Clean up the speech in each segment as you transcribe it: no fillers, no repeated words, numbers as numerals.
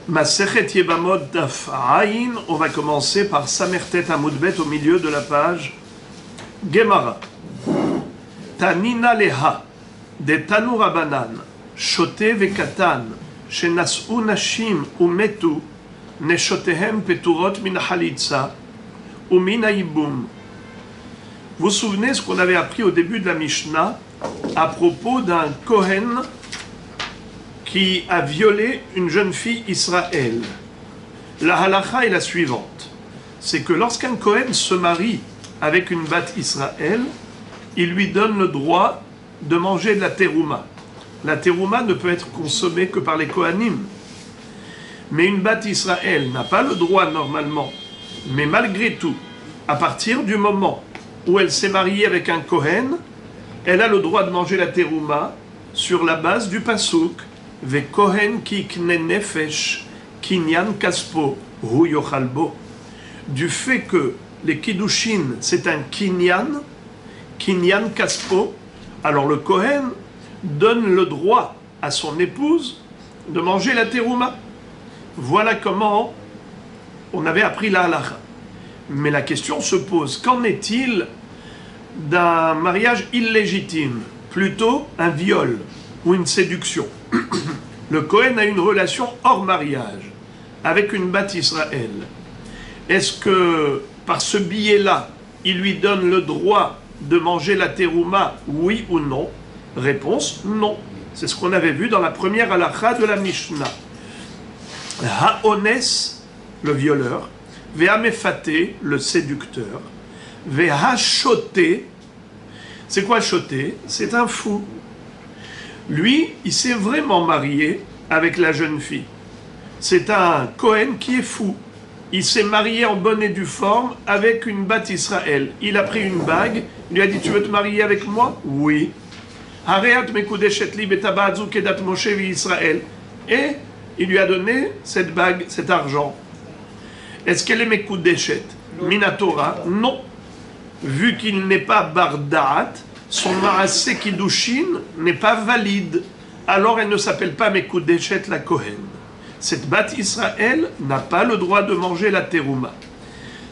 Masechet Yebamot Daf Ayin, on va commencer par Samertet Amoudbet au milieu de la page. Gemara. Tanina Leha, de Tanu Rabanan, Shote Vekatan, Shenas'u Nashim Umetu, Neshotehem Peturot Min Halitza, ou Min Haibum. Vous vous souvenez ce qu'on avait appris au début de la Mishnah à propos d'un Kohen qui a violé une jeune fille Israël. La halakha est la suivante. C'est que lorsqu'un Kohen se marie avec une bat Israël, il lui donne le droit de manger de la terouma. La terouma ne peut être consommée que par les Kohanim. Mais une bat Israël n'a pas le droit normalement. Mais malgré tout, à partir du moment où elle s'est mariée avec un Kohen, elle a le droit de manger la terouma sur la base du pasuk Ve Kohen ki kne nefesh kinyan kaspo hu yochalbo. Du fait que les kiddushin c'est un kinyan kaspo, alors le Kohen donne le droit à son épouse de manger la terouma. Voilà comment on avait appris la halakha. Mais la question se pose, qu'en est-il d'un mariage illégitime, plutôt un viol ou une séduction? Le Kohen a une relation hors mariage avec une bat Israël. Est-ce que par ce biais-là, il lui donne le droit de manger la terouma, oui ou non? Réponse, non. C'est ce qu'on avait vu dans la première halakha de la Mishnah. Ha'ones, le violeur, Ve'amefate, le séducteur, Ve'hachoté, c'est quoi choté? C'est un fou. Lui, il s'est vraiment marié avec la jeune fille. C'est un Kohen qui est fou. Il s'est marié en bonne et due forme avec une bat Israël. Il a pris une bague, il lui a dit « Tu veux te marier avec moi ?»« Oui. » Et il lui a donné cette bague, cet argent. Est-ce qu'elle est Mekudeshet? Minatora? Non. Vu qu'il n'est pas Bardaat, son Maaseh Kiddushin n'est pas valide. Alors elle ne s'appelle pas Mekudeshet la Kohen. Cette bat Israël n'a pas le droit de manger la terouma.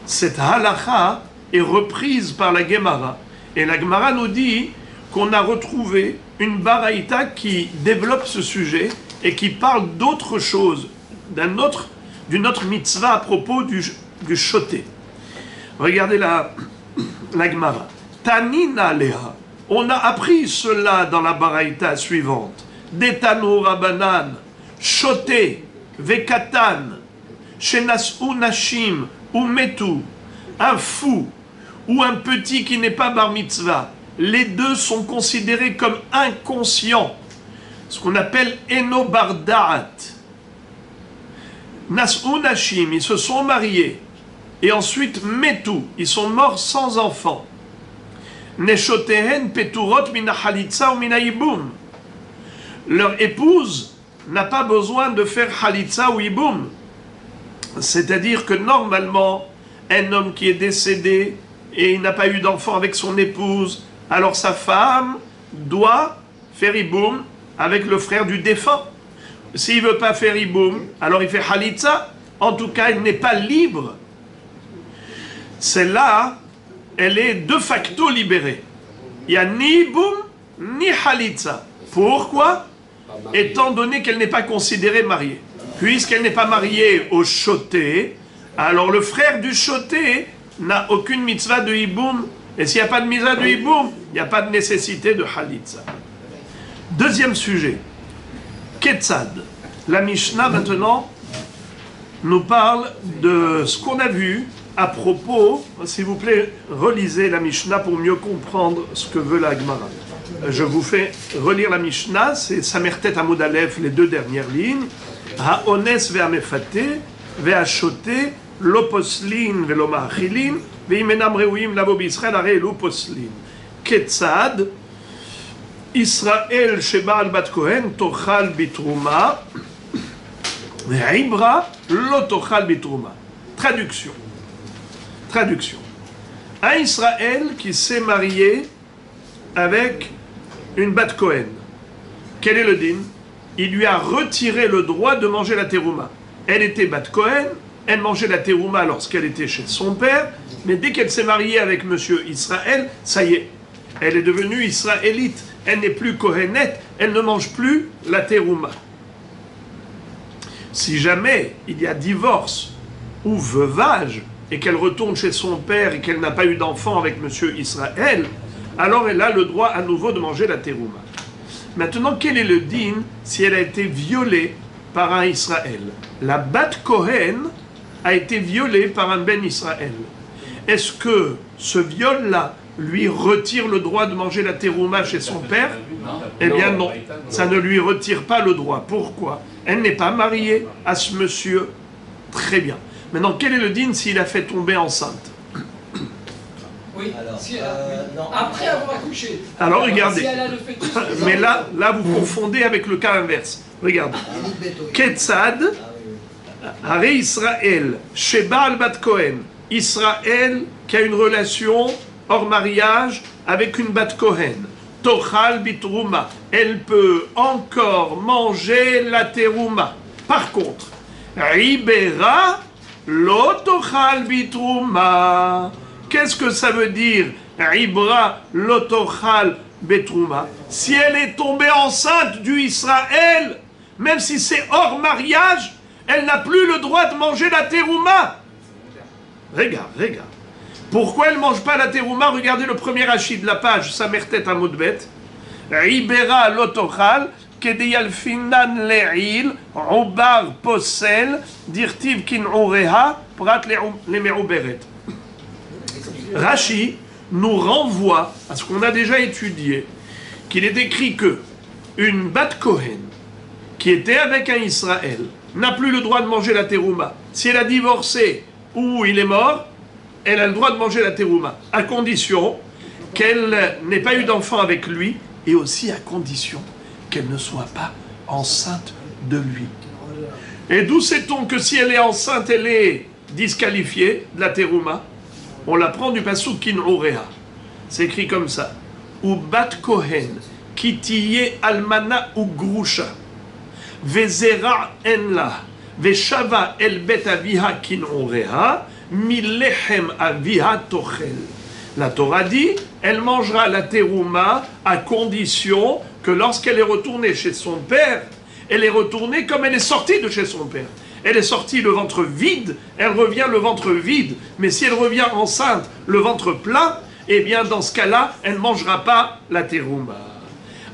Cette halakha est reprise par la Gemara. Et la Gemara nous dit qu'on a retrouvé une baraïta qui développe ce sujet et qui parle d'autre chose, d'une autre mitzvah à propos du shoté. Regardez la Gemara. Tanina Leha. On a appris cela dans la baraïta suivante. Detanu Rabanan, Shoté, Vekatan, Shenas'u Nashim, ou Metu, un fou ou un petit qui n'est pas bar mitzvah. Les deux sont considérés comme inconscients. Ce qu'on appelle Eno bar da'at. Nas'u Nashim, ils se sont mariés. Et ensuite, Metu, ils sont morts sans enfants. Neshotehen peturot min halitza ou min haibum. Leur épouse n'a pas besoin de faire halitza ou ibum. C'est-à-dire que normalement, un homme qui est décédé et il n'a pas eu d'enfant avec son épouse, alors sa femme doit faire ibum avec le frère du défunt. S'il ne veut pas faire ibum, alors il fait halitza. En tout cas, il n'est pas libre. Celle-là, elle est de facto libérée. Il n'y a ni ibum, ni halitza. Pourquoi? Étant donné qu'elle n'est pas considérée mariée. Puisqu'elle n'est pas mariée au shoté, alors le frère du shoté n'a aucune mitzvah de ibum. Et s'il n'y a pas de mitzvah de ibum, il n'y a pas de nécessité de halitza. Deuxième sujet. Ketzad. La Mishnah maintenant nous parle de ce qu'on a vu à propos, s'il vous plaît, relisez la Mishnah pour mieux comprendre ce que veut la Gemara. Je vous fais relire la Mishnah, c'est Samertet Amud Aleph, les deux dernières lignes. Ha'ones ve'amefate, ve'achote, lo poslin ve'lo ma'achilin, ve'imenam reuim lavo b'Yisrael hare elu poslin. Ketzad, Israël sheba'al bat Kohen, tochal bitruma, ve'ibra, lo tochal bitruma. Traduction. Un Israël qui s'est marié avec une bat Kohen. Quel est le din? Il lui a retiré le droit de manger la terouma. Elle était Bat Kohen, elle mangeait la terouma lorsqu'elle était chez son père, mais dès qu'elle s'est mariée avec monsieur Israël, ça y est, elle est devenue israélite. Elle n'est plus kohénette, elle ne mange plus la terouma. Si jamais il y a divorce ou veuvage, et qu'elle retourne chez son père et qu'elle n'a pas eu d'enfant avec monsieur Israël, alors elle a le droit à nouveau de manger la terouma. Maintenant, quel est le din si elle a été violée par un Israël? La Bat Kohen a été violée par un Ben Israël. Est-ce que ce viol-là lui retire le droit de manger la terouma chez son père? Eh bien non, ça ne lui retire pas le droit. Pourquoi? Elle n'est pas mariée à ce monsieur. Très bien. Maintenant, quel est le din s'il a fait tomber enceinte? Oui, Alors, si non. après avoir accouché. Alors regardez, Si elle a le fœtus, mais là vous confondez avec le cas inverse. Regardez. Ketzad, Haré Israël, Sheba al Bat Kohen. Israël qui a une relation hors mariage avec une Bat Kohen. Tochal bitrouma. Elle peut encore manger la terouma. Par contre, Ribera lo tochal bitrouma. Qu'est-ce que ça veut dire? Ribra lo tochal bitrouma. Si elle est tombée enceinte du Israël, même si c'est hors mariage, elle n'a plus le droit de manger la terouma. Regarde. Pourquoi elle ne mange pas la terouma? Regardez le premier hachis de la page, Samertet Amoudbet. Ribera lotochal, kedeyalfinan le'il, obar posel, dirtiv kin oreha, prat le me'uberet. Rashi nous renvoie à ce qu'on a déjà étudié, qu'il est écrit que une Bat Kohen qui était avec un Israël n'a plus le droit de manger la terouma. Si elle a divorcé ou il est mort, elle a le droit de manger la terouma, à condition qu'elle n'ait pas eu d'enfant avec lui, et aussi à condition qu'elle ne soit pas enceinte de lui. Et d'où sait-on que si elle est enceinte, elle est disqualifiée de la terouma? On la prend du pasuk kin oreha. C'est écrit comme ça. Ou bat kohen, kitiye almana ou grusha, vezera enla, veshava el bet aviha kin oreha, milechem aviha tochel. La Torah dit, elle mangera la terouma à condition que lorsqu'elle est retournée chez son père, elle est retournée comme elle est sortie de chez son père. Elle est sortie le ventre vide, elle revient le ventre vide. Mais si elle revient enceinte, le ventre plein, eh bien dans ce cas-là, elle ne mangera pas la terouma.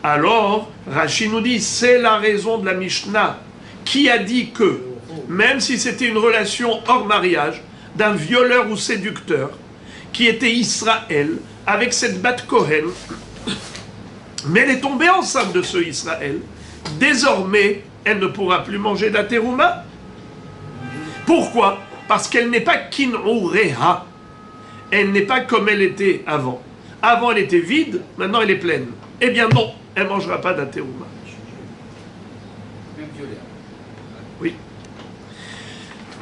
Alors, Rashi nous dit, c'est la raison de la Mishnah qui a dit que, même si c'était une relation hors mariage, d'un violeur ou séducteur, qui était Israël, avec cette Bat Kohen, mais elle est tombée enceinte de ce Israël, désormais, elle ne pourra plus manger de la terouma. Pourquoi? Parce qu'elle n'est pas kin ureha. Elle n'est pas comme elle était avant. Avant, elle était vide, maintenant, elle est pleine. Eh bien non, elle ne mangera pas de la terouma. Oui.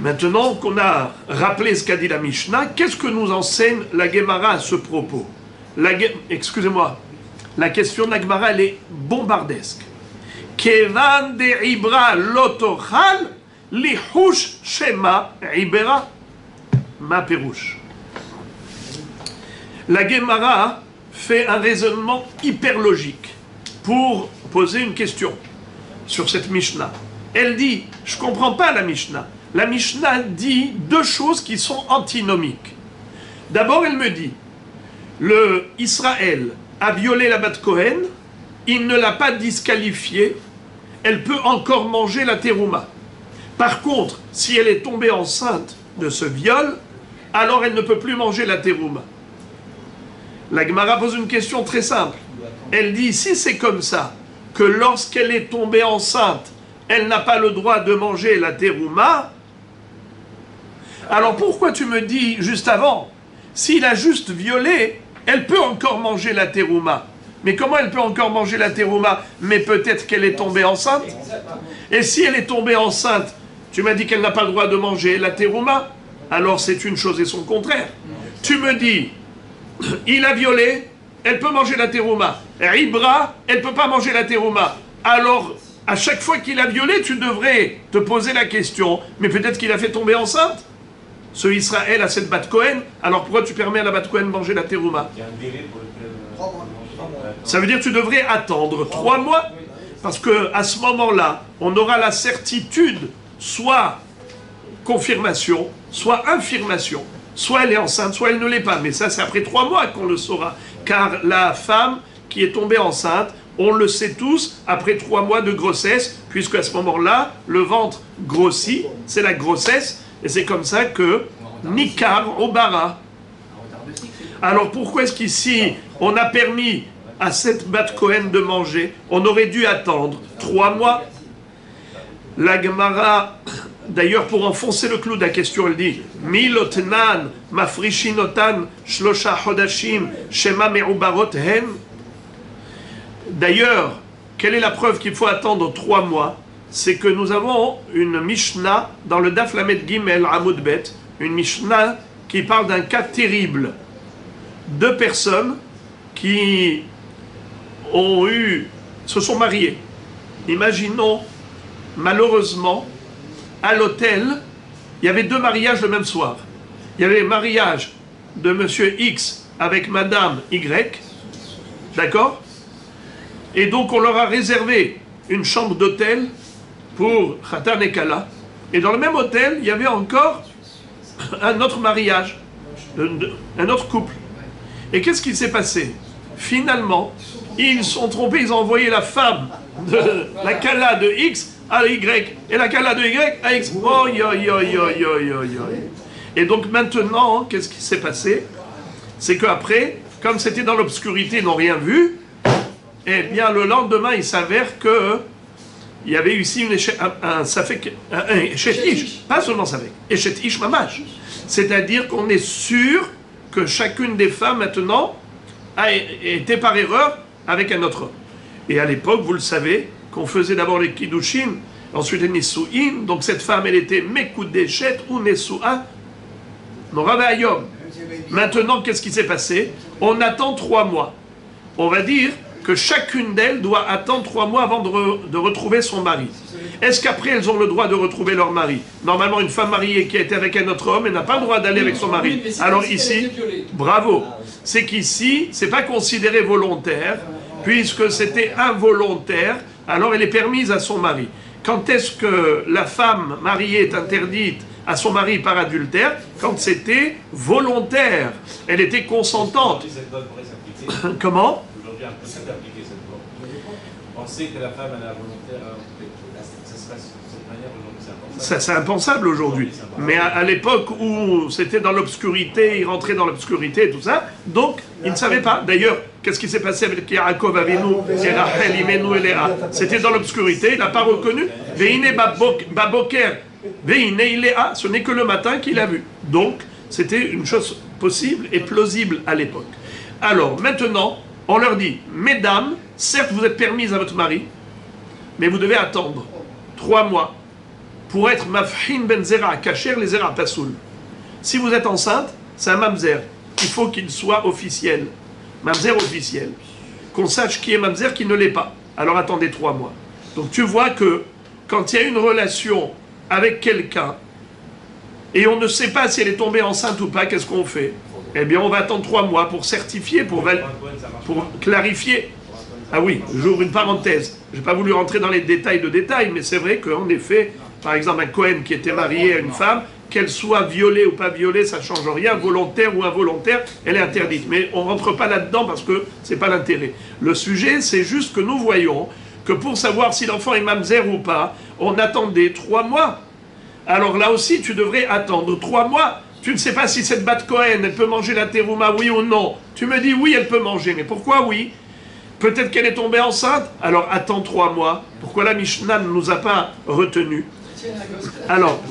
Maintenant qu'on a rappelé ce qu'a dit la Mishnah, qu'est-ce que nous enseigne la Gemara à ce propos? Excusez-moi, la question de la Gemara, elle est bombardesque. Kevan de Ibra lotochal lihush shema Ibera ma perouche. La Gemara fait un raisonnement hyper logique pour poser une question sur cette Mishnah. Elle dit, je ne comprends pas la Mishnah. La Mishnah dit deux choses qui sont antinomiques. D'abord, elle me dit, le Israël a violé la Bat Kohen, il ne l'a pas disqualifiée, elle peut encore manger la terouma. Par contre, si elle est tombée enceinte de ce viol, alors elle ne peut plus manger la terouma. La Gemara pose une question très simple. Elle dit, si c'est comme ça, que lorsqu'elle est tombée enceinte, elle n'a pas le droit de manger la terouma, alors pourquoi tu me dis juste avant, s'il a juste violé, elle peut encore manger la terouma? Mais comment elle peut encore manger la terouma? Mais peut-être qu'elle est tombée enceinte. Et si elle est tombée enceinte, tu m'as dit qu'elle n'a pas le droit de manger la terouma, alors c'est une chose et son contraire. Tu me dis, il a violé, elle peut manger la terouma. Ibra, elle ne peut pas manger la terouma. Alors, À chaque fois qu'il a violé, tu devrais te poser la question, mais peut-être qu'il a fait tomber enceinte. Ce Israël a cette Bat Cohen, alors pourquoi tu permets à la Bat Cohen de manger la terouma? Il y a un délai pour lequel. Ça veut dire que tu devrais attendre 3 mois, parce que à ce moment-là, on aura la certitude, soit confirmation, soit infirmation. Soit elle est enceinte, soit elle ne l'est pas. Mais ça, c'est après 3 mois qu'on le saura. Car la femme qui est tombée enceinte, on le sait tous, après 3 mois de grossesse, puisque à ce moment-là, le ventre grossit, c'est la grossesse, et c'est comme ça que Nikar Obara. Alors pourquoi est-ce qu'ici, on a permis à cette Bat Cohen de manger? On aurait dû attendre 3 mois. La Gemara, d'ailleurs, pour enfoncer le clou de la question, elle dit Milotnan, mafrishinotan, shlosha hodashim, shema me'ubarot hen. D'ailleurs, quelle est la preuve qu'il faut attendre 3 mois? C'est que nous avons une Mishnah dans le Daf Lamed Gimel Amud Bet, une Mishnah qui parle d'un cas terrible. 2 personnes qui se sont mariées. Imaginons, malheureusement, à l'hôtel, il y avait 2 mariages le même soir. Il y avait le mariage de monsieur X avec madame Y, d'accord? Et donc on leur a réservé une chambre d'hôtel pour Khatan et Kala. Et dans le même hôtel, il y avait encore un autre mariage, un autre couple. Et qu'est-ce qui s'est passé? Finalement, ils sont trompés, ils ont envoyé la femme de la Kala de X à Y, et la Kala de Y à X. Oh, yo, yo, yo, yo, yo, yo. Et donc maintenant, qu'est-ce qui s'est passé? C'est qu'après, comme c'était dans l'obscurité, ils n'ont rien vu, eh bien le lendemain, il s'avère que il y avait ici un Eshet-Ish, pas seulement Safek, Eshet-Ish Mamash. C'est-à-dire qu'on est sûr que chacune des femmes maintenant a été par erreur avec un autre homme. Et à l'époque, vous le savez, qu'on faisait d'abord les Kiddushin, ensuite les Nisu'in, donc cette femme, elle était Mekudeshet ou Nesu'a, Norava Ayom. Maintenant, qu'est-ce qui s'est passé? On attend 3 mois. On va dire que chacune d'elles doit attendre 3 mois avant de retrouver son mari. Est-ce qu'après, elles ont le droit de retrouver leur mari? Normalement, une femme mariée qui a été avec un autre homme, elle n'a pas le droit d'aller avec son mari. Alors ici, bravo, c'est qu'ici, c'est pas considéré volontaire, puisque c'était involontaire, alors elle est permise à son mari. Quand est-ce que la femme mariée est interdite à son mari par adultère? Quand c'était volontaire, elle était consentante. Comment? Aujourd'hui, on peut s'appliquer cette loi. On sait que la femme, elle est volontaire, ça se passe de cette manière aujourd'hui, c'est impensable. Ça, c'est impensable aujourd'hui. Mais à l'époque où c'était dans l'obscurité, il rentrait dans l'obscurité et tout ça, donc il ne savait pas. D'ailleurs, qu'est-ce qui s'est passé avec Yaakov Avinu et Rachel Imenu et Léa? C'était dans l'obscurité, il n'a pas reconnu. Veine baboker, veine Léa, ce n'est que le matin qu'il a vu. Donc, c'était une chose possible et plausible à l'époque. Alors, maintenant, on leur dit, mesdames, certes vous êtes permises à votre mari, mais vous devez attendre 3 mois pour être mafhin ben zera, kacher les zera pasoul. Si vous êtes enceinte, c'est un mamzer. Il faut qu'il soit officiel. Mamzer officiel. Qu'on sache qui est mamzer, qui ne l'est pas. Alors attendez 3 mois. Donc tu vois que quand il y a une relation avec quelqu'un et on ne sait pas si elle est tombée enceinte ou pas, qu'est-ce qu'on fait? Eh bien, on va attendre 3 mois pour certifier, pour clarifier. Ah oui, j'ouvre une parenthèse. Je n'ai pas voulu rentrer dans les détails de détails, mais c'est vrai qu'en effet, par exemple, un Cohen qui était marié à une femme, qu'elle soit violée ou pas violée, ça ne change rien, volontaire ou involontaire, elle est interdite. Mais on ne rentre pas là-dedans parce que ce n'est pas l'intérêt. Le sujet, c'est juste que nous voyons que pour savoir si l'enfant est mamzer ou pas, on attendait 3 mois. Alors là aussi, tu devrais attendre 3 mois. Tu ne sais pas si cette Bat Cohen, elle peut manger la terouma, oui ou non. Tu me dis oui, elle peut manger, mais pourquoi oui? Peut-être qu'elle est tombée enceinte, alors attends 3 mois. Pourquoi la Mishnah ne nous a pas retenus? Alors,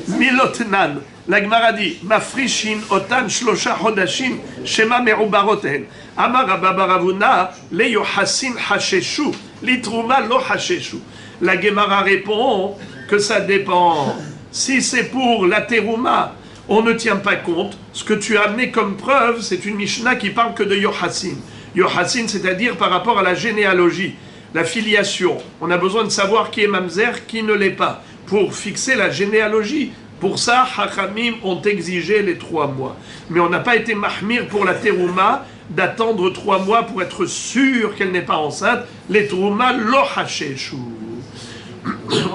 Milotnan, la Gemara dit, Mafrishin otan shlosha hodashim shema merubaroten. Amar Rabba Baravuna, le yohasin hasheshu, litruma lo hasheshu. La Gemara répond que ça dépend. Si c'est pour la terouma, on ne tient pas compte. Ce que tu as amené comme preuve, c'est une Mishnah qui parle que de Yohassin. Yohassin, c'est-à-dire par rapport à la généalogie. la filiation. On a besoin de savoir qui est mamzer, qui ne l'est pas, pour fixer la généalogie. Pour ça, Hachamim ont exigé les 3 mois. Mais on n'a pas été mahmir pour la terouma d'attendre 3 mois pour être sûr qu'elle n'est pas enceinte. Les terouma lo hacheshu.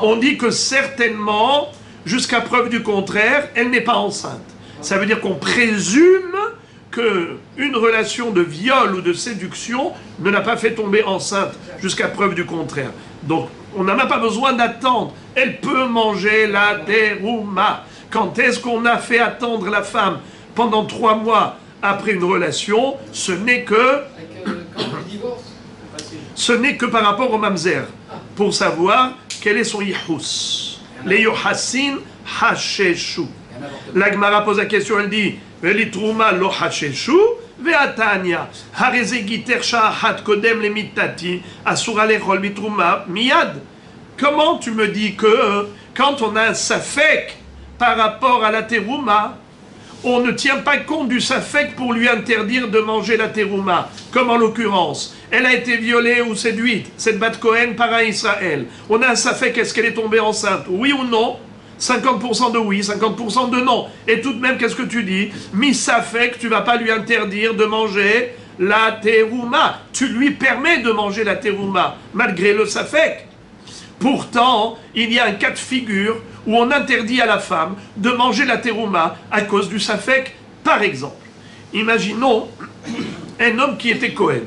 On dit que certainement, jusqu'à preuve du contraire, elle n'est pas enceinte. Ça veut dire qu'on présume qu'une relation de viol ou de séduction ne l'a pas fait tomber enceinte, jusqu'à preuve du contraire. Donc, on n'a même pas besoin d'attendre. Elle peut manger la terouma. Quand est-ce qu'on a fait attendre la femme pendant 3 mois après une relation? Ce n'est que... Ce n'est que par rapport au mamzer, pour savoir quel est son yihus. Les yohassin hacheshu. La Gemara pose la question, elle dit Velitrouma lo hacheshu ve'atanya harezegiter sha'ahat kodem lemitati asura lechol bitrouma miyad. Comment tu me dis que quand on a un safek par rapport à la terouma, on ne tient pas compte du safek pour lui interdire de manger la terouma, comme en l'occurrence, elle a été violée ou séduite, cette Bat Cohen par un Israël. On a un safek, est-ce qu'elle est tombée enceinte? Oui ou non? 50% de oui, 50% de non. Et tout de même, qu'est-ce que tu dis? Mi safek, tu vas pas lui interdire de manger la terouma. Tu lui permets de manger la terouma, malgré le safek. Pourtant, il y a un cas de figure où on interdit à la femme de manger la terouma à cause du safek. Par exemple, imaginons un homme qui était Cohen.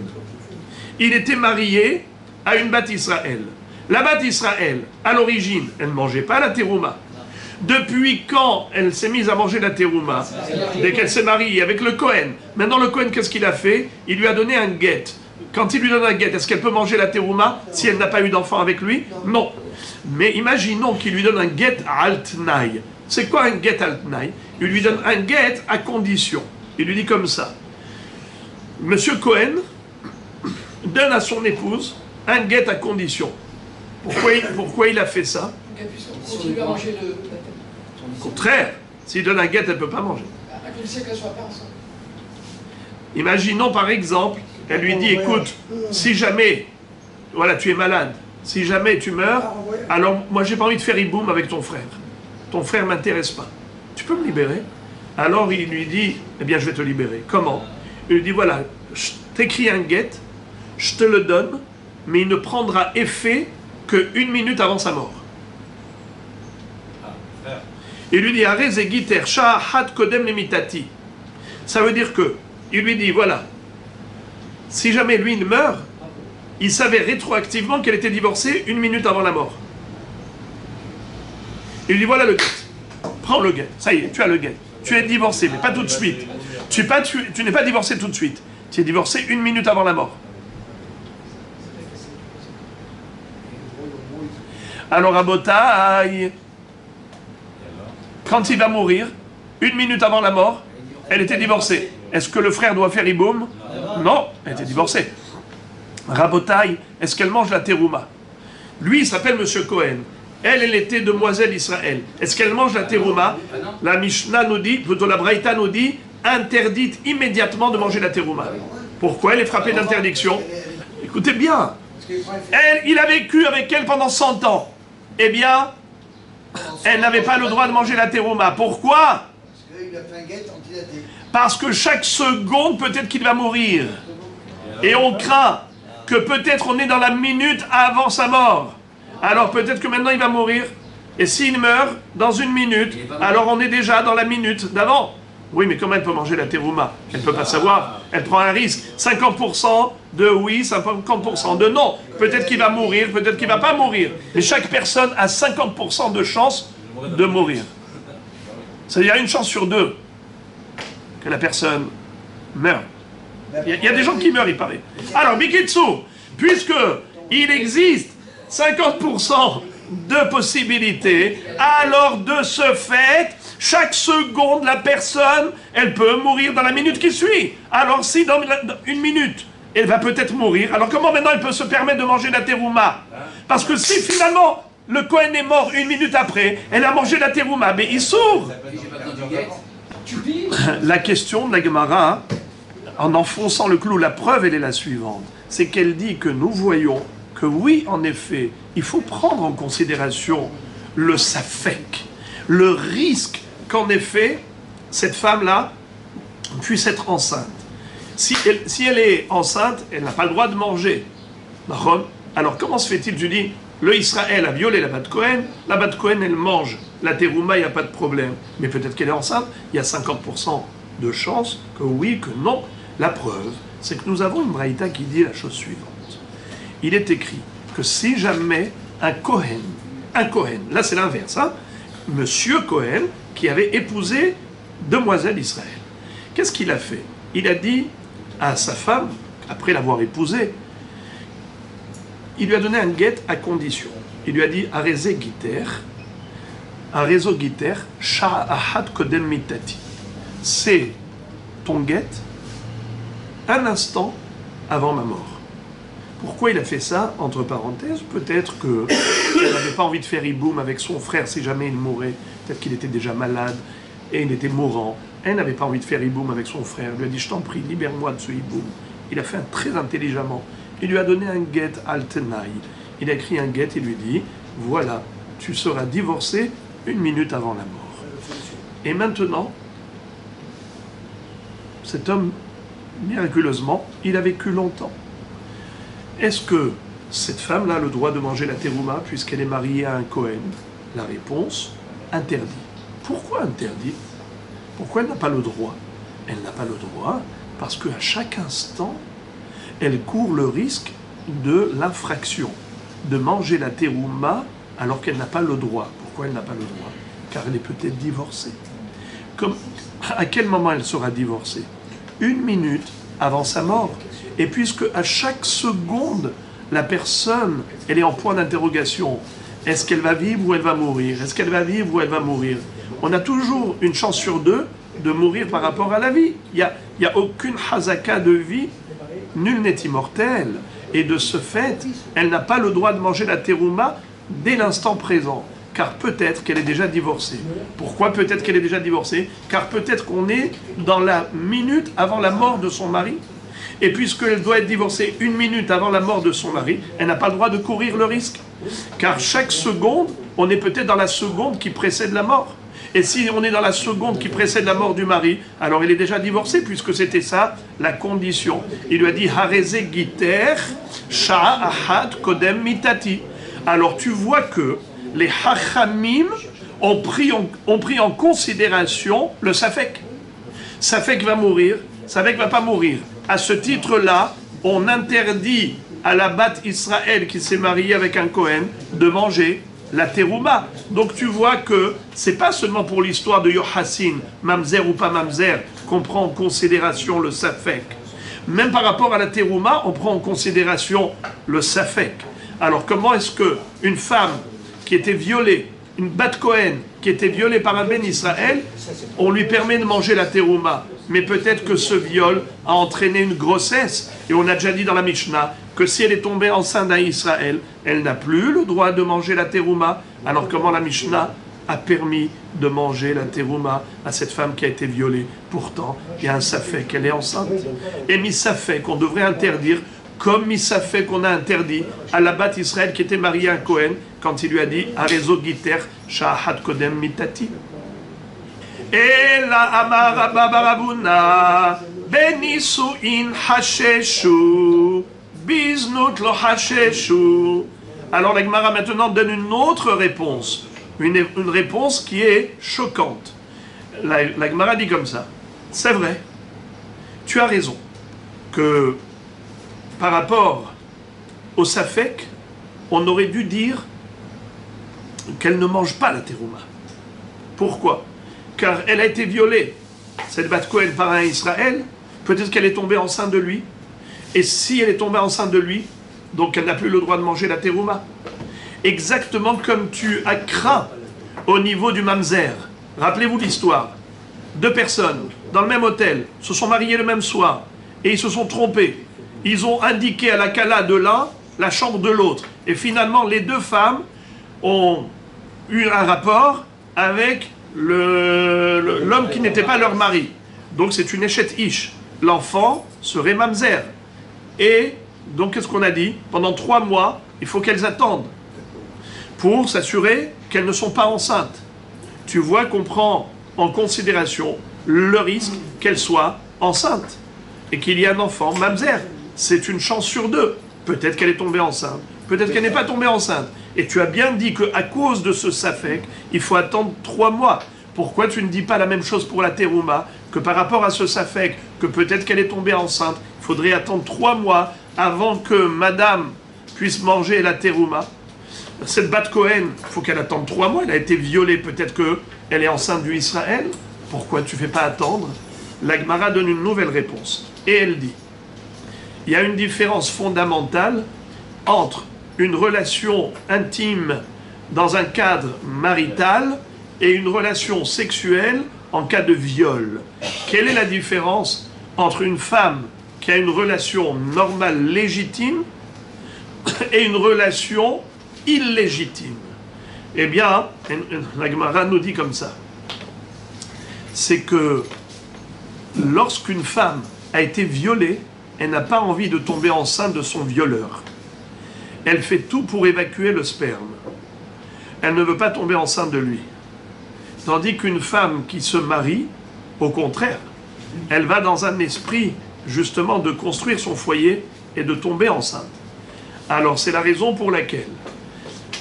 Il était marié à une Bat Israël. La Bat Israël, à l'origine, elle ne mangeait pas la terouma. Depuis quand elle s'est mise à manger la terouma? Dès qu'elle s'est mariée avec le Cohen. Maintenant, le Cohen, qu'est-ce qu'il a fait? Il lui a donné un guet. Quand il lui donne un guet, est-ce qu'elle peut manger la terouma si elle n'a pas eu d'enfant avec lui? Non. Mais imaginons qu'il lui donne un guet al-tnaï. C'est quoi un guet al-tnaï? Il lui donne un guet à condition. Il lui dit comme ça. Monsieur Cohen donne à son épouse un guet à condition. Pourquoi il a fait ça? Qu'elle puisse continuer à manger la tête. Au contraire, s'il donne un guet, elle ne peut pas manger. À condition qu'elle ne soit pas enceinte. Imaginons par exemple, elle lui dit, écoute, si jamais, voilà, tu es malade, si jamais tu meurs, alors moi j'ai pas envie de faire hiboum avec ton frère. Ton frère ne m'intéresse pas. Tu peux me libérer? Alors il lui dit, eh bien je vais te libérer. Comment? Il lui dit, voilà, je t'écris un guet, je te le donne, mais il ne prendra effet que 1 minute avant sa mort. Il lui dit, Arezegiter sha'ahat kodem lemitati. Ça veut dire que, il lui dit, voilà, si jamais lui il meurt, il savait rétroactivement qu'elle était divorcée 1 minute avant la mort. Il lui dit, voilà le guet. Prends le guet. Ça y est, tu as le guet. Tu es divorcé, mais pas tout de suite. Tu n'es pas divorcé tout de suite. Tu es divorcé 1 minute avant la mort. Alors, à Botaï, quand il va mourir, 1 minute avant la mort, elle était divorcée. Est-ce que le frère doit faire hiboum? Non, elle était divorcée. Rabotaï, est-ce qu'elle mange la terouma? Lui, il s'appelle Monsieur Cohen. Elle était demoiselle Israël. Est-ce qu'elle mange la terouma? La Mishnah nous dit, plutôt la Braïta nous dit, interdite immédiatement de manger la terouma. Pourquoi elle est frappée d'interdiction? Écoutez bien, il a vécu avec elle pendant 100 ans. Eh bien, elle n'avait pas le droit de manger la terouma. Pourquoi? Parce que chaque seconde, peut-être qu'il va mourir. Et on craint que peut-être on est dans la minute avant sa mort. Alors peut-être que maintenant il va mourir. Et s'il meurt dans 1 minute, alors on est déjà dans la minute d'avant. Oui, mais comment elle peut manger la terouma? Elle ne peut pas savoir. Elle prend un risque. 50% de oui, 50% de non. Peut-être qu'il va mourir, peut-être qu'il ne va pas mourir. Mais chaque personne a 50% de chance de mourir. C'est-à-dire il y a 1 chance sur 2 que la personne meurt. Il y a des gens qui meurent, il paraît. Alors, Bikitsu, puisque il existe 50% de possibilités, alors de ce fait, chaque seconde, la personne, elle peut mourir dans la minute qui suit. Alors si dans 1 minute, elle va peut-être mourir, alors comment maintenant elle peut se permettre de manger la terouma? Parce que si finalement, le Kohen est mort 1 minute après, elle a mangé la terouma, mais il s'ouvre. La question de la Gemara, en enfonçant le clou, la preuve, elle est la suivante. C'est qu'elle dit que nous voyons que oui, en effet, il faut prendre en considération le safek, le risque qu'en effet, cette femme-là puisse être enceinte. Si elle est enceinte, elle n'a pas le droit de manger. Alors comment se fait-il? Tu dis, le Israël a violé la Bat Cohen, elle mange. La terouma, il n'y a pas de problème. Mais peut-être qu'elle est enceinte, il y a 50% de chances que oui, que non. La preuve, c'est que nous avons une braïta qui dit la chose suivante. Il est écrit que si jamais un Cohen, là c'est l'inverse, hein, Monsieur Cohen, qui avait épousé demoiselle Israël, qu'est-ce qu'il a fait? Il a dit à sa femme, après l'avoir épousée, il lui a donné un guet à condition. Il lui a dit, Areze Giter, Sha'ahat Kodem Mitati. C'est ton guet un instant avant ma mort. Pourquoi il a fait ça? Entre parenthèses, peut-être qu'il n'avait pas envie de faire hiboum avec son frère si jamais il mourait. Peut-être qu'il était déjà malade et il était mourant. Elle n'avait pas envie de faire hiboum avec son frère. Il lui a dit, je t'en prie, libère-moi de ce hiboum. Il a fait très intelligemment. Il lui a donné un guet al-Tenaï. Il a écrit un guet et lui dit, voilà, tu seras divorcé 1 minute avant la mort. Et maintenant, cet homme, miraculeusement, il a vécu longtemps. Est-ce que cette femme-là a le droit de manger la terouma puisqu'elle est mariée à un Cohen? La réponse, interdit. Pourquoi interdit? Pourquoi elle n'a pas le droit? Elle n'a pas le droit parce qu'à chaque instant, elle court le risque de l'infraction, de manger la terouma alors qu'elle n'a pas le droit. Pourquoi elle n'a pas le droit? Car elle est peut-être divorcée. À quel moment elle sera divorcée? 1 minute avant sa mort. Et puisque à chaque seconde, la personne, elle est en point d'interrogation. Est-ce qu'elle va vivre ou elle va mourir? Est-ce qu'elle va vivre ou elle va mourir? On a toujours une chance sur 2 de mourir par rapport à la vie. Il n'y a aucune hazaka de vie. Nul n'est immortel. Et de ce fait, elle n'a pas le droit de manger la terouma dès l'instant présent. Car peut-être qu'elle est déjà divorcée. Pourquoi peut-être qu'elle est déjà divorcée? Car peut-être qu'on est dans la minute avant la mort de son mari. Et puisqu'elle doit être divorcée 1 minute avant la mort de son mari, elle n'a pas le droit de courir le risque. Car chaque seconde, on est peut-être dans la seconde qui précède la mort. Et si on est dans la seconde qui précède la mort du mari, alors elle est déjà divorcée, puisque c'était ça la condition. Il lui a dit, Hareze Giter, Sha'ahat Kodem Mitati. Alors tu vois que les Hachamim ont pris en considération le Safek. Safek va mourir, Safek va pas mourir. À ce titre-là, on interdit à la Bat Israël qui s'est mariée avec un Cohen de manger la terouma. Donc tu vois que c'est pas seulement pour l'histoire de Yochassin, mamzer ou pas mamzer, qu'on prend en considération le Safek. Même par rapport à la terouma, on prend en considération le Safek. Alors comment est-ce que une femme qui était violée, une Bat Cohen qui était violée par un Ben Israël, on lui permet de manger la terouma? Mais peut-être que ce viol a entraîné une grossesse. Et on a déjà dit dans la Mishnah que si elle est tombée enceinte d'un Israël, elle n'a plus le droit de manger la terouma. Alors comment la Mishnah a permis de manger la terouma à cette femme qui a été violée? Pourtant, il y a un safek, elle est enceinte. Et misafek, on devrait interdire, comme misafek qu'on a interdit à la Bat Israël qui était mariée à un Cohen, quand il lui a dit « Arezo giter sha'ahat kodem mitati ». Et la Amar Rabba Barabuna Benisuin Hasheshu Biznut lo Hasheshu. Alors la Gemara maintenant donne une autre réponse, une réponse qui est choquante. La Gemara dit comme ça, c'est vrai, tu as raison, que par rapport au Safek, on aurait dû dire qu'elle ne mange pas la terouma. Pourquoi? Car elle a été violée, cette Bat Cohen, par un Israël, peut-être qu'elle est tombée enceinte de lui, et si elle est tombée enceinte de lui, donc elle n'a plus le droit de manger la terouma. Exactement comme tu as craint au niveau du mamzer. Rappelez-vous l'histoire. 2 personnes, dans le même hôtel, se sont mariées le même soir, et ils se sont trompés. Ils ont indiqué à la kala de l'un la chambre de l'autre. Et finalement, les 2 femmes ont eu un rapport avec l'homme qui n'était pas leur mari. Donc c'est une échette ish. L'enfant serait mamzer. Et donc qu'est-ce qu'on a dit? Pendant 3 mois, il faut qu'elles attendent pour s'assurer qu'elles ne sont pas enceintes. Tu vois qu'on prend en considération le risque qu'elles soient enceintes et qu'il y ait un enfant mamzer. C'est une chance sur deux. Peut-être qu'elle est tombée enceinte, peut-être qu'elle n'est pas tombée enceinte. Et tu as bien dit qu'à cause de ce safek, il faut attendre 3 mois. Pourquoi tu ne dis pas la même chose pour la terouma, que par rapport à ce safek, que peut-être qu'elle est tombée enceinte, il faudrait attendre 3 mois avant que madame puisse manger la terouma. Cette Bat Cohen, il faut qu'elle attende 3 mois, elle a été violée, peut-être qu'elle est enceinte du Israël. Pourquoi tu ne fais pas attendre? La Gemara donne une nouvelle réponse. Et elle dit, il y a une différence fondamentale entre une relation intime dans un cadre marital et une relation sexuelle en cas de viol. Quelle est la différence entre une femme qui a une relation normale légitime et une relation illégitime? Eh bien, la Gemara nous dit comme ça. C'est que lorsqu'une femme a été violée, elle n'a pas envie de tomber enceinte de son violeur. Elle fait tout pour évacuer le sperme. Elle ne veut pas tomber enceinte de lui. Tandis qu'une femme qui se marie, au contraire, elle va dans un esprit justement de construire son foyer et de tomber enceinte. Alors c'est la raison pour laquelle,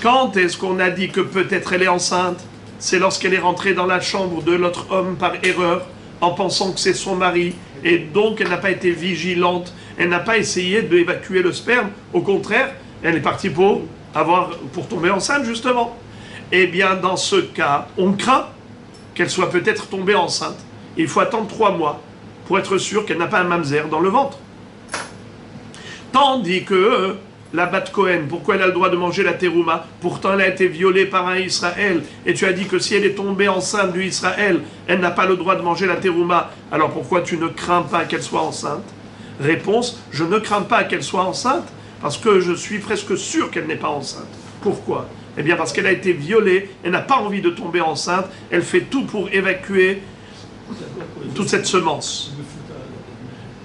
quand est-ce qu'on a dit que peut-être elle est enceinte? C'est lorsqu'elle est rentrée dans la chambre de l'autre homme par erreur, en pensant que c'est son mari, et donc elle n'a pas été vigilante, elle n'a pas essayé d'évacuer le sperme, au contraire, elle est partie pour tomber enceinte justement. Eh bien dans ce cas, on craint qu'elle soit peut-être tombée enceinte. Il faut attendre 3 mois pour être sûr qu'elle n'a pas un mamzer dans le ventre. Tandis que la Bat Cohen, pourquoi elle a le droit de manger la terouma? Pourtant elle a été violée par un Israël, et tu as dit que si elle est tombée enceinte du Israël, elle n'a pas le droit de manger la terouma. Alors pourquoi tu ne crains pas qu'elle soit enceinte? Réponse, je ne crains pas qu'elle soit enceinte, parce que je suis presque sûr qu'elle n'est pas enceinte. Pourquoi? Eh bien parce qu'elle a été violée, elle n'a pas envie de tomber enceinte, elle fait tout pour évacuer toute cette semence.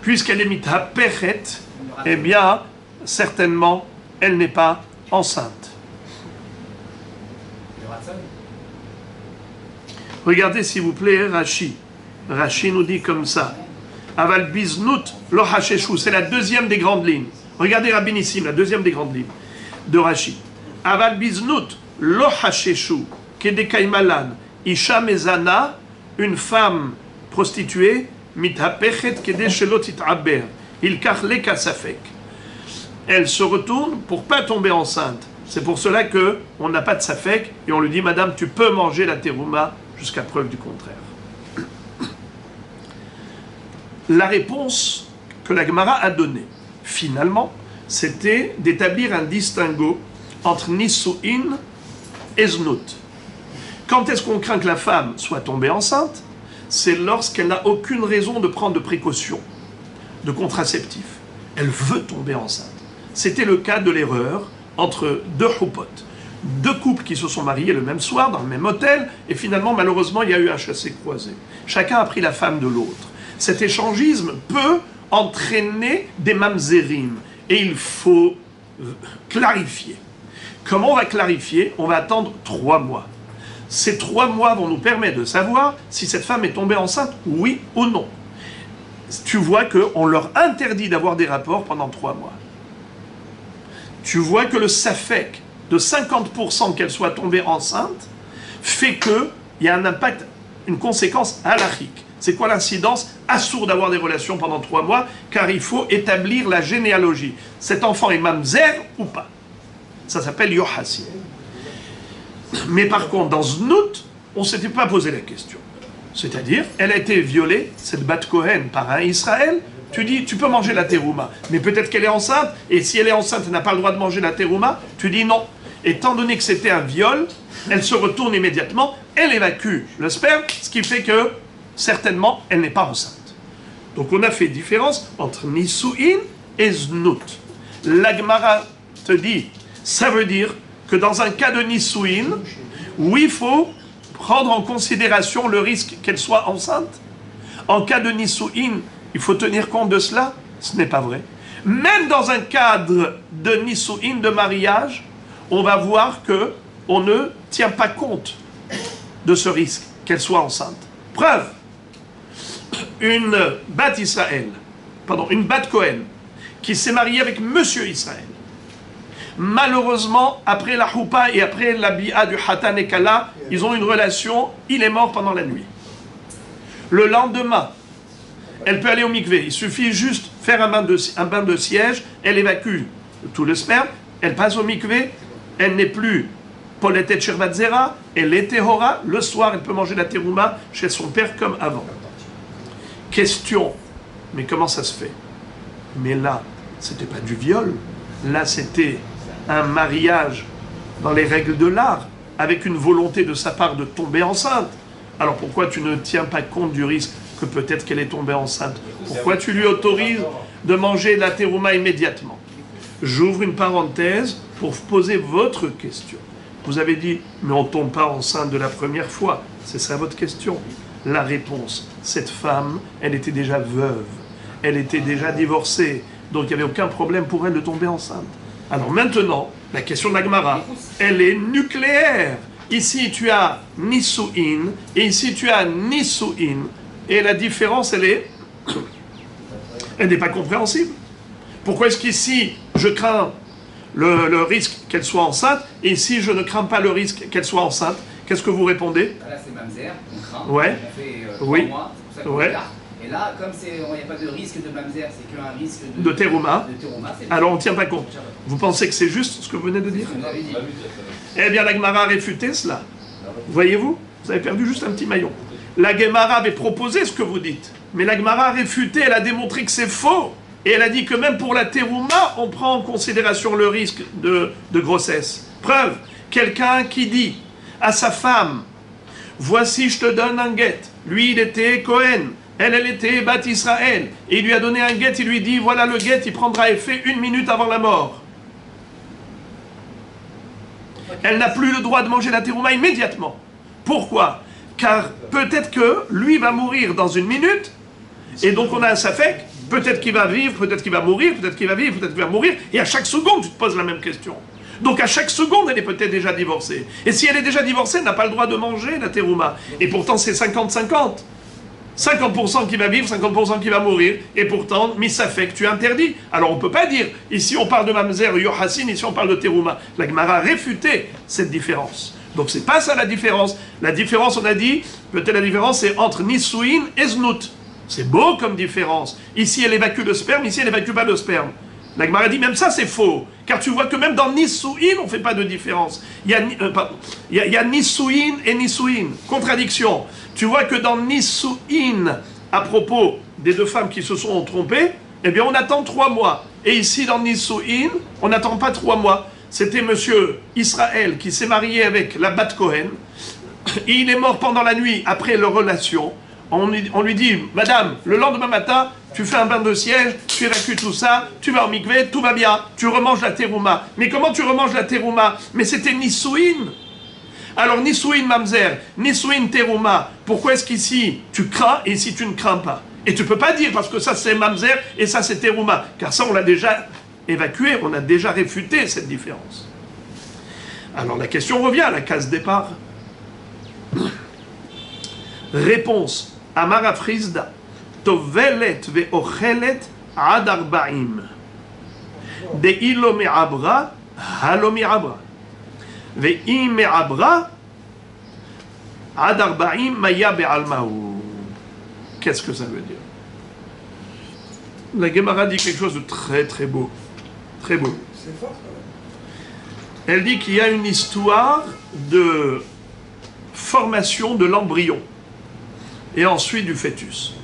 Puisqu'elle est mitha pechet, eh bien, certainement, elle n'est pas enceinte. Regardez s'il vous plaît Rashi. Rashi nous dit comme ça. Aval biznut lo hasheshu, c'est la deuxième des grandes lignes. Regardez Rabbi Nissim, la deuxième des grandes lignes de Rashi. Aval biznut lo hasheshu kedekay malan isha mezana, une femme prostituée mitapechet kede shelo titaber il kach leka safek. Elle se retourne pour pas tomber enceinte. C'est pour cela que on n'a pas de safek et on lui dit madame tu peux manger la terouma jusqu'à preuve du contraire. La réponse que la Gemara a donnée finalement c'était d'établir un distinguo entre Nisu'in et Znut. Quand est-ce qu'on craint que la femme soit tombée enceinte? C'est lorsqu'elle n'a aucune raison de prendre de précautions, de contraceptifs. Elle veut tomber enceinte. C'était le cas de l'erreur entre 2 choupotes, 2 couples qui se sont mariés le même soir dans le même hôtel, et finalement, malheureusement, il y a eu un chassé-croisé. Chacun a pris la femme de l'autre. Cet échangisme peut entraîner des mamzerim, et il faut clarifier. Comment on va clarifier? On va attendre 3 mois. Ces 3 mois vont nous permettre de savoir si cette femme est tombée enceinte, oui ou non. Tu vois qu'on leur interdit d'avoir des rapports pendant 3 mois. Tu vois que le safek de 50% qu'elle soit tombée enceinte fait qu'il y a un impact, une conséquence halachique. C'est quoi l'incidence? Assourd d'avoir des relations pendant 3 mois, car il faut établir la généalogie. Cet enfant est mamzer ou pas? Ça s'appelle yohassi. Mais par contre, dans Znut, on ne s'était pas posé la question. C'est-à-dire, elle a été violée, cette Bat Cohen, par un Israël. Tu dis, tu peux manger la terouma, mais peut-être qu'elle est enceinte, et si elle est enceinte, elle n'a pas le droit de manger la terouma. Tu dis non. Étant donné que c'était un viol, elle se retourne immédiatement, elle évacue le sperme, ce qui fait que, certainement, elle n'est pas enceinte. Donc on a fait différence entre Nisu'in et Znut. La Gemara te dit, ça veut dire que dans un cas de Nisu'in, oui, il faut prendre en considération le risque qu'elle soit enceinte. En cas de Nisu'in, il faut tenir compte de cela. Ce n'est pas vrai. Même dans un cadre de Nisu'in, de mariage, on va voir que on ne tient pas compte de ce risque qu'elle soit enceinte. Preuve, une Bat Israël, une Bat Cohen, qui s'est mariée avec Monsieur Israël. Malheureusement, après la Choupa et après la Bi'a du Hatan et Kala, ils ont une relation, il est mort pendant la nuit. Le lendemain, elle peut aller au mikvé, il suffit juste faire un bain de siège, elle évacue tout le sperme, elle passe au mikvé, elle n'est plus Poletet Shervat Zera, elle est Tehora, le soir elle peut manger la terouma chez son père comme avant. Question, mais comment ça se fait? Mais là, c'était pas du viol, là c'était un mariage dans les règles de l'art, avec une volonté de sa part de tomber enceinte. Alors pourquoi tu ne tiens pas compte du risque que peut-être qu'elle est tombée enceinte? Pourquoi tu lui autorises de manger la terouma immédiatement? J'ouvre une parenthèse pour poser votre question. Vous avez dit, mais on ne tombe pas enceinte de la première fois. C'est ça votre question? La réponse, cette femme, elle était déjà veuve. Elle était déjà divorcée. Donc il n'y avait aucun problème pour elle de tomber enceinte. Alors maintenant, la question de la Gemara, elle est nucléaire. Ici, tu as Nisu'in, et ici, tu as Nisu'in. Et la différence, elle n'est pas compréhensible. Pourquoi est-ce qu'ici, je crains le risque qu'elle soit enceinte, et ici, je ne crains pas le risque qu'elle soit enceinte? Qu'est-ce que vous répondez? Là, c'est mamzer, on craint. Ouais. On fait 3 Oui. mois, c'est pour ça qu'on regarde. Et là, comme il n'y a pas de risque de mamzer, c'est qu'un risque De terouma. Alors on ne tient pas compte. Vous pensez que c'est juste ce que vous venez de dire? C'est ce qu'on avait dit. Eh bien, la Gemara a réfuté cela. Voyez-vous? Vous avez perdu juste un petit maillon. La Gemara avait proposé ce que vous dites. Mais la Gemara a réfuté, elle a démontré que c'est faux. Et elle a dit que même pour la terouma, on prend en considération le risque de grossesse. Preuve, quelqu'un qui dit à sa femme, voici je te donne un guet. Lui, il était Cohen. Elle était Bat Israël. Et il lui a donné un guet, il lui dit, voilà le guet, il prendra effet 1 minute avant la mort. Elle n'a plus le droit de manger la terouma immédiatement. Pourquoi? Car peut-être que lui va mourir dans 1 minute, et donc on a un safek, peut-être qu'il va vivre, peut-être qu'il va mourir, peut-être qu'il va vivre, peut-être qu'il va mourir, et à chaque seconde, tu te poses la même question. Donc à chaque seconde, elle est peut-être déjà divorcée. Et si elle est déjà divorcée, elle n'a pas le droit de manger la terouma. Et pourtant, c'est 50-50. 50% qui va vivre, 50% qui va mourir, et pourtant, misafek, tu interdis. Alors on ne peut pas dire, ici on parle de mamzer, yohassin, ici on parle de terouma. La Gemara a réfuté cette différence. Donc c'est pas ça la différence. La différence, on a dit, peut-être la différence, c'est entre nisuin et znout. C'est beau comme différence. Ici elle évacue le sperme, ici elle évacue pas le sperme. La Gemara dit, même ça c'est faux. Car tu vois que même dans nisuin, on ne fait pas de différence. Il y a nisuin et nisuin. Contradiction. Tu vois que dans Nisu'in, à propos des 2 femmes qui se sont trompées, eh bien on attend 3 mois. Et ici dans Nisu'in, on n'attend pas 3 mois. C'était monsieur Israël qui s'est marié avec la Bat Cohen. Et il est mort pendant la nuit après leur relation. On lui dit, madame, le lendemain matin, tu fais un bain de siège, tu évacues tout ça, tu vas au mikvé, tout va bien, tu remanges la terouma. Mais comment tu remanges la terouma? Mais c'était Nisu'in. Alors, Nisu'in mamzer, Nisu'in terouma, pourquoi est-ce qu'ici tu crains et ici tu ne crains pas? Et tu ne peux pas dire parce que ça c'est mamzer et ça c'est terouma, car ça on l'a déjà évacué, on a déjà réfuté cette différence. Alors la question revient à la case départ. Réponse, Amara Frisda, Tovelet ve'ochelet ad arba'im, de'ilo me'abra, halo me'abra. Ve'im me'abra ad arba'im maya be'almahu. Qu'est-ce que ça veut dire? La Gemara dit quelque chose de très très beau. Très beau. C'est fort quand même. Elle dit qu'il y a une histoire de formation de l'embryon et ensuite du fœtus.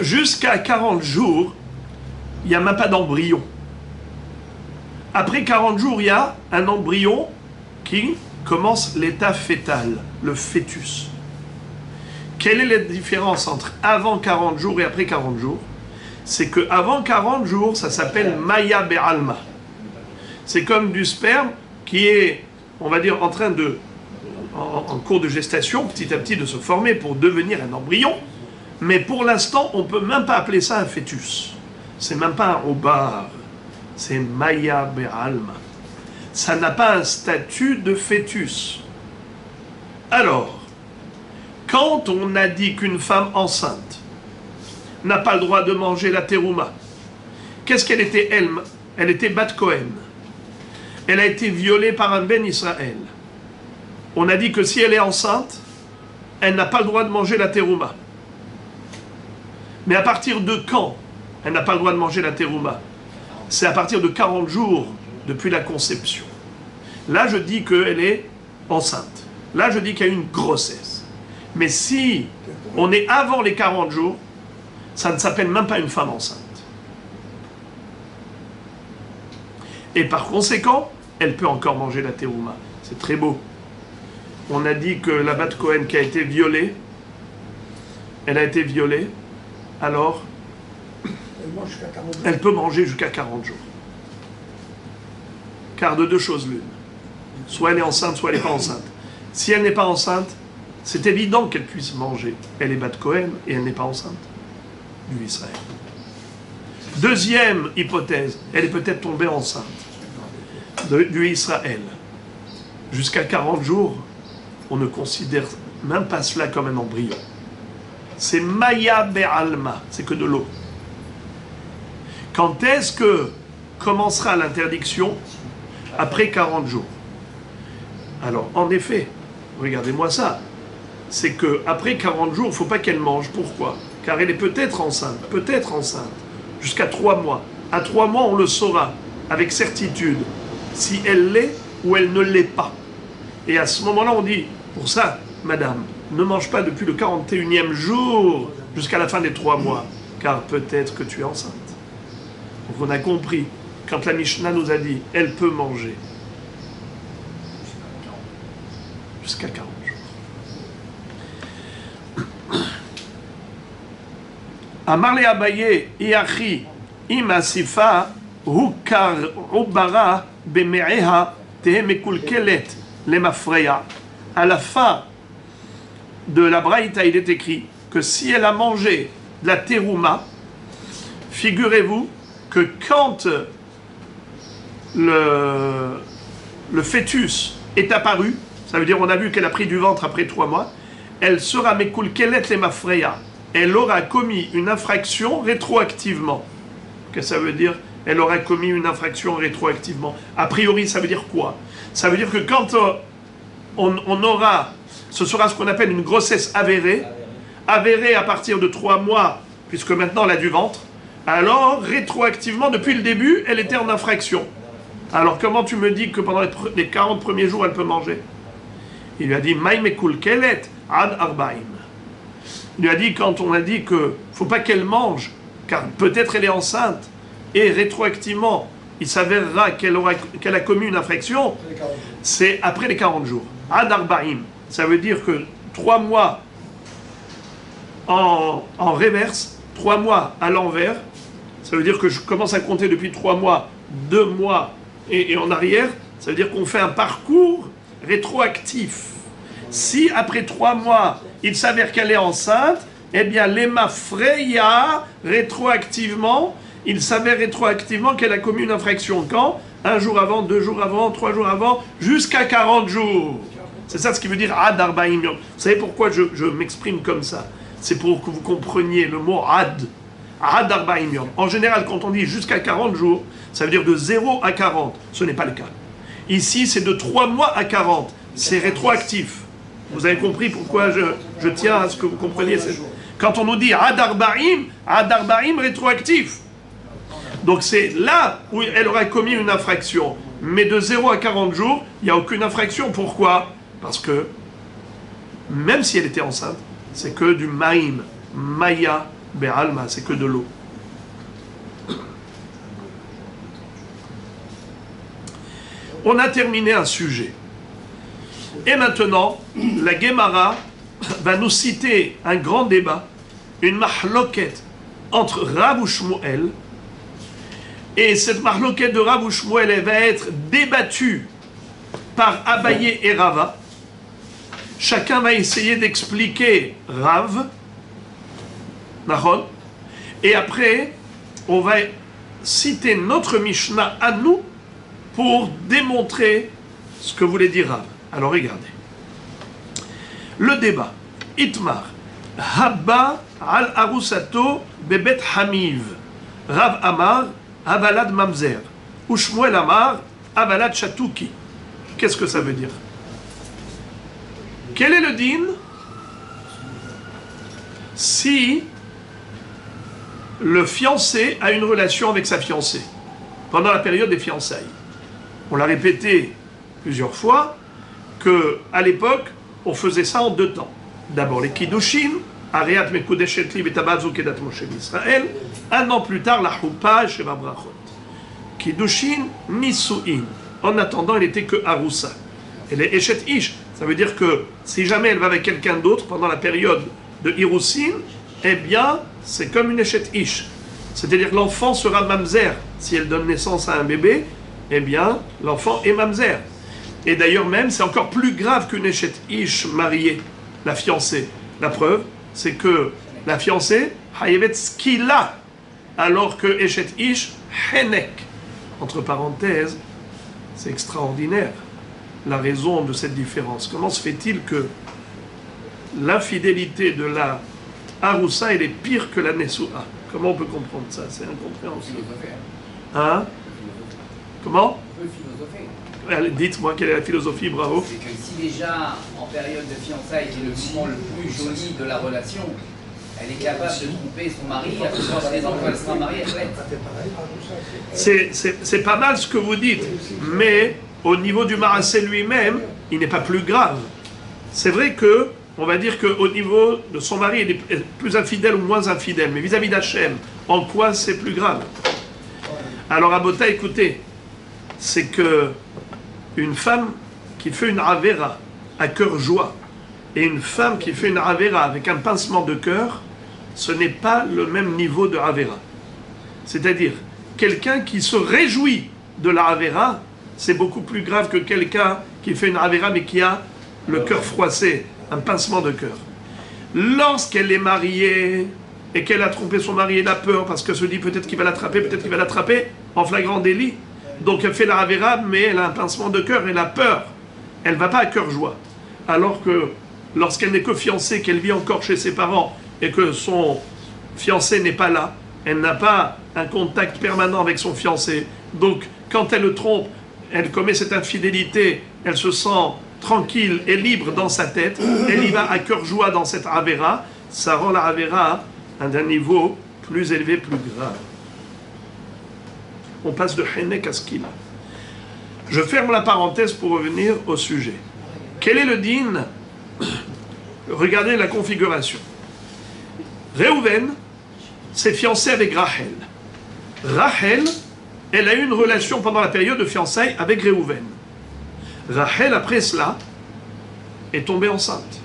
Jusqu'à 40 jours, il n'y a même pas d'embryon. Après 40 jours, il y a un embryon qui commence l'état fœtal, le fœtus. Quelle est la différence entre avant 40 jours et après 40 jours? C'est qu'avant 40 jours, ça s'appelle Maya Be'alma. C'est comme du sperme qui est, on va dire, en train de, en cours de gestation, petit à petit de se former pour devenir un embryon. Mais pour l'instant, on ne peut même pas appeler ça un fœtus. C'est même pas un obar. C'est Maya Be'alma. Ça n'a pas un statut de fœtus. Alors, quand on a dit qu'une femme enceinte n'a pas le droit de manger la terouma, qu'est-ce qu'elle était elle? Elle était Bat Kohen. Elle a été violée par un Ben Israël. On a dit que si elle est enceinte, elle n'a pas le droit de manger la terouma. Mais à partir de quand elle n'a pas le droit de manger la terouma? C'est à partir de 40 jours depuis la conception. Là, je dis qu'elle est enceinte. Là, je dis qu'il y a une grossesse. Mais si on est avant les 40 jours, ça ne s'appelle même pas une femme enceinte. Et par conséquent, elle peut encore manger la terouma. C'est très beau. On a dit que la Bat Kohen qui a été violée, elle a été violée, alors elle peut manger jusqu'à 40 jours. Car de deux choses l'une. Soit elle est enceinte, soit elle n'est pas enceinte. Si elle n'est pas enceinte, c'est évident qu'elle puisse manger. Elle est Bat Kohen et elle n'est pas enceinte du Israël. Deuxième hypothèse, elle est peut-être tombée enceinte du Israël. Jusqu'à 40 jours, on ne considère même pas cela comme un embryon. C'est Maya Be'alma, c'est que de l'eau. Quand est-ce que commencera l'interdiction? Après 40 jours. Alors, en effet, regardez-moi ça. C'est qu'après 40 jours, il ne faut pas qu'elle mange. Pourquoi? Car elle est peut-être enceinte, jusqu'à 3 mois. À 3 mois, on le saura avec certitude si elle l'est ou elle ne l'est pas. Et à ce moment-là, on dit, pour ça, madame, ne mange pas depuis le 41e jour jusqu'à la fin des 3 mois, car peut-être que tu es enceinte. Donc on a compris, quand la Mishnah nous a dit, elle peut manger jusqu'à 40 jours. Amar le Abaye, Iachi, Imasifa, Hukar, Ubara, Beme'eha, Tehemekulkelet, Lemafreya. À la fin de la Braïta, il est écrit que si elle a mangé de la terouma, figurez-vous que quand le fœtus est apparu, ça veut dire on a vu qu'elle a pris du ventre après 3 mois, elle sera mekulkelet lemafreya. Elle aura commis une infraction rétroactivement. Qu'est-ce que ça veut dire? Elle aura commis une infraction rétroactivement. A priori, ça veut dire quoi? Ça veut dire que quand on aura, ce sera ce qu'on appelle une grossesse avérée, avérée à partir de 3 mois, puisque maintenant elle a du ventre, alors rétroactivement, depuis le début, elle était en infraction. Alors comment tu me dis que pendant les 40 premiers jours, elle peut manger? Il lui a dit, Maïmekul kelet ad arbaim. Il lui a dit, quand on a dit que ne faut pas qu'elle mange, car peut-être elle est enceinte, et rétroactivement, il s'avérera qu'elle a commis une infraction, c'est après les 40 jours. Ad arbaim, ça veut dire que 3 mois en reverse, 3 mois à l'envers, ça veut dire que je commence à compter depuis 3 mois, 2 mois et en arrière, ça veut dire qu'on fait un parcours rétroactif. Si après 3 mois, il s'avère qu'elle est enceinte, eh bien, l'Ema Freya, rétroactivement, il s'avère rétroactivement qu'elle a commis une infraction. Quand? 1 jour avant, 2 jours avant, 3 jours avant, jusqu'à 40 jours. C'est ça ce qui veut dire Ad Arbaim Yom. Vous savez pourquoi je m'exprime comme ça? C'est pour que vous compreniez le mot Ad. Ad Arbaim Yom. En général, quand on dit jusqu'à 40 jours, ça veut dire de 0 à 40. Ce n'est pas le cas. Ici, c'est de 3 mois à 40. C'est rétroactif. Vous avez compris pourquoi je tiens à ce que vous compreniez. Quand on nous dit Ad Arbaim rétroactif. Donc c'est là où elle aurait commis une infraction. Mais de 0 à 40 jours, il n'y a aucune infraction. Pourquoi? Parce que, même si elle était enceinte, c'est que du maïm, maya, be'alma, c'est que de l'eau. On a terminé un sujet. Et maintenant, la Gemara va nous citer un grand débat, une mahloket entre Rav ou Shmuel. Et cette mahloket de Rav ou Shmuel, elle va être débattue par Abaye et Rava. Chacun va essayer d'expliquer Rav Nahon. Et après, on va citer notre Mishnah à nous pour démontrer ce que voulait dire Rav. Alors regardez. Le débat. Itmar. Habba al arusato bebet hamiv. Rav Amar, avalad mamzer. Ou Shmuel Amar, avalad chatouki. Qu'est-ce que ça veut dire? Quel est le din si le fiancé a une relation avec sa fiancée pendant la période des fiançailles? On l'a répété plusieurs fois qu'à l'époque, on faisait ça en deux temps. D'abord les kiddushin, Ariat Mekudeshet Li Betabazu Kedat Moshe Israël. Un an plus tard, la Choupa Sheva Brachot. Kiddushin Nisuin. En attendant, elle n'était que Aroussa. Elle est Eshet Ish. Ça veut dire que si jamais elle va avec quelqu'un d'autre pendant la période de Hiroussin, eh bien, c'est comme une Eshet Ish. C'est-à-dire que l'enfant sera mamzer. Si elle donne naissance à un bébé, eh bien, l'enfant est mamzer. Et d'ailleurs même, c'est encore plus grave qu'une Eshet Ish mariée, la fiancée. La preuve, c'est que la fiancée, Hayevet Skila, alors que Eshet Ish, Henek. Entre parenthèses, c'est extraordinaire la raison de cette différence. Comment se fait-il que l'infidélité de la Haroussa, elle est pire que la Nessoua? Comment on peut comprendre ça? C'est incompréhensible. Hein? Comment? On peut philosopher. Allez, dites-moi quelle est la philosophie, bravo. C'est que si déjà, en période de fiançailles, c'est le moment le plus joli de la relation, elle est capable de tromper son mari, après quand les enfants, elle sera mariée, C'est pas mal ce que vous dites, mais au niveau du Marassé lui-même, il n'est pas plus grave. C'est vrai que, on va dire qu'au niveau de son mari, il est plus infidèle ou moins infidèle, mais vis-à-vis d'Hachem, en quoi c'est plus grave? Alors, Abota, écoutez, c'est que une femme qui fait une avera à cœur joie et une femme qui fait une avera avec un pincement de cœur, ce n'est pas le même niveau de avera. C'est-à-dire, quelqu'un qui se réjouit de la avera, c'est beaucoup plus grave que quelqu'un qui fait une avera mais qui a le cœur froissé, un pincement de cœur. Lorsqu'elle est mariée et qu'elle a trompé son mari, elle a peur parce qu'elle se dit peut-être qu'il va l'attraper en flagrant délit. Donc elle fait la avera, mais elle a un pincement de cœur, elle a peur. Elle ne va pas à cœur joie. Alors que lorsqu'elle n'est que fiancée, qu'elle vit encore chez ses parents et que son fiancé n'est pas là, elle n'a pas un contact permanent avec son fiancé. Donc quand elle le trompe, elle commet cette infidélité, elle se sent tranquille et libre dans sa tête, elle y va à cœur joie dans cette avera, ça rend la avera à un niveau plus élevé, plus grave. On passe de Henek à Skila. Je ferme la parenthèse pour revenir au sujet. Quel est le din? Regardez la configuration. Réhouven s'est fiancé avec Rachel. Rachel, elle a eu une relation pendant la période de fiançailles avec Réhouven. Rachel, après cela, est tombée enceinte.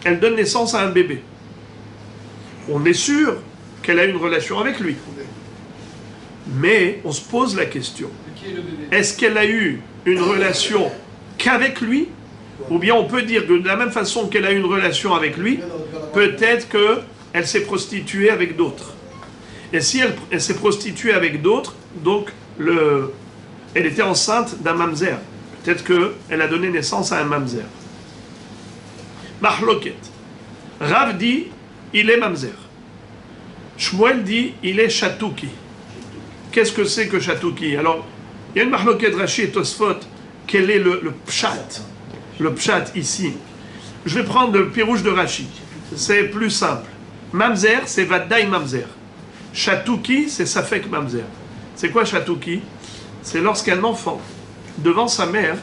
Elle donne naissance à un bébé. On est sûr qu'elle a eu une relation avec lui. Mais on se pose la question, est-ce qu'elle a eu une relation qu'avec lui? Ou bien on peut dire que de la même façon qu'elle a eu une relation avec lui, peut-être qu'elle s'est prostituée avec d'autres. Et si elle s'est prostituée avec d'autres, donc elle était enceinte d'un mamzer. Peut-être qu'elle a donné naissance à un mamzer. Mahloket. Rav dit, il est mamzer. Shmuel dit, il est chatouki. Qu'est-ce que c'est que chatouki? Alors, il y a une mahloket Rashi et Tosfot. Quel est le pshat? Le pshat ici. Je vais prendre le pirouge de Rashi. C'est plus simple. Mamzer, c'est Vaddaï Mamzer. Chatouki, c'est Safek Mamzer. C'est quoi chatouki? C'est lorsqu'un enfant, devant sa mère,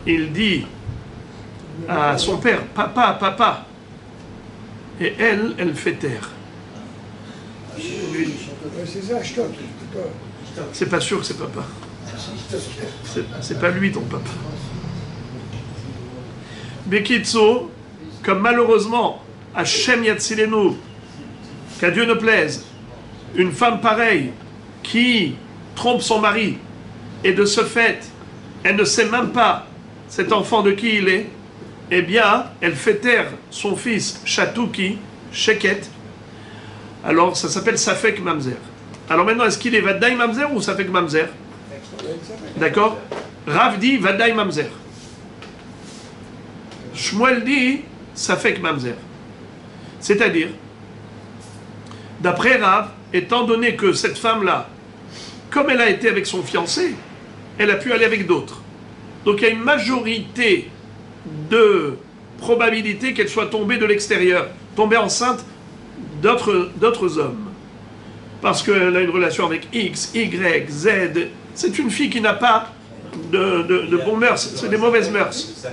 il dit à son père, papa, papa. Et elle fait taire. C'est pas sûr que c'est papa. C'est pas lui ton papa. Bekitso, comme malheureusement, Hachem Yatzilenu, qu'à Dieu ne plaise, une femme pareille qui trompe son mari, et de ce fait, elle ne sait même pas cet enfant de qui il est, eh bien, elle fait taire son fils Chatouki, Sheket, alors ça s'appelle Safek Mamzer. Alors maintenant, est-ce qu'il est Vadaï Mamzer ou Safek Mamzer? D'accord? Rav dit Vadaï Mamzer. Shmuel dit Safek Mamzer. C'est-à-dire, d'après Rav, étant donné que cette femme-là, comme elle a été avec son fiancé, elle a pu aller avec d'autres. Donc il y a une majorité de probabilité qu'elle soit tombée de l'extérieur, tombée enceinte d'autres hommes. Parce qu'elle a une relation avec X, Y, Z. C'est une fille qui n'a pas de bons mœurs, c'est des mauvaises mœurs.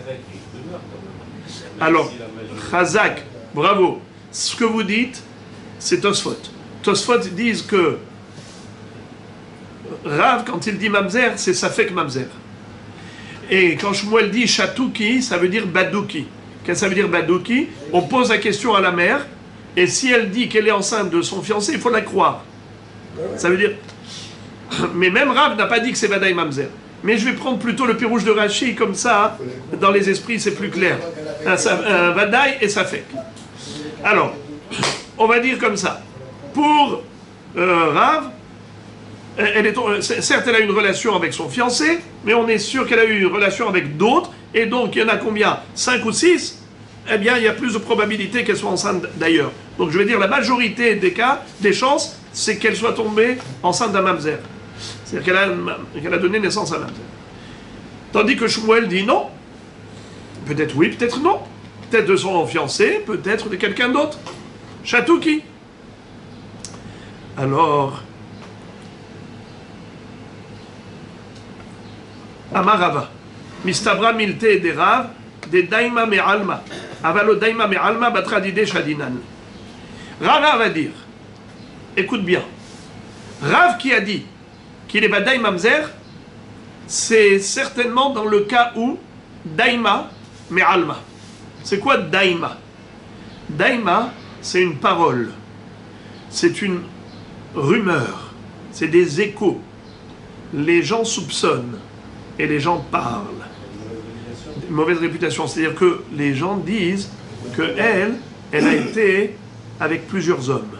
Alors, Chazak, bravo. Ce que vous dites, c'est Tosfot. Tosfot disent que Rav, quand il dit Mamzer, c'est Safek Mamzer. Et quand Shmuel dit Chatouki, ça veut dire Badouki. Qu'est-ce que ça veut dire Badouki? On pose la question à la mère, et si elle dit qu'elle est enceinte de son fiancé, il faut la croire. Ça veut dire... Mais même Rav n'a pas dit que c'est Vadaï Mamzer. Mais je vais prendre plutôt le pirouge de Rashi, comme ça, dans les esprits, c'est plus clair. Un Vadaï et Safek. Alors, on va dire comme ça. Pour Rav, certes, elle a une relation avec son fiancé, mais on est sûr qu'elle a eu une relation avec d'autres, et donc il y en a combien? 5 ou 6? Eh bien, il y a plus de probabilité qu'elle soit enceinte d'ailleurs. Donc je vais dire la majorité des cas, des chances, c'est qu'elle soit tombée enceinte d'un mamzer. C'est-à-dire qu'elle a donné naissance à un mamzer. Tandis que Shmuel dit non. Peut-être oui, peut-être non. Peut-être de son fiancé, peut-être de quelqu'un d'autre. Chatouki. Alors... Amarava. Mistabra milte de Rav, de Daima me Alma. Avalo Daima me Alma batradide Shadinan. Rava va dire, écoute bien, Rav qui a dit qu'il est Vadaï Mamzer, c'est certainement dans le cas où Daima me Alma. C'est quoi Daima? Daima, c'est une parole, c'est une rumeur, c'est des échos. Les gens soupçonnent. Et les gens parlent. Une mauvaise réputation. C'est-à-dire que les gens disent qu'elle a été avec plusieurs hommes.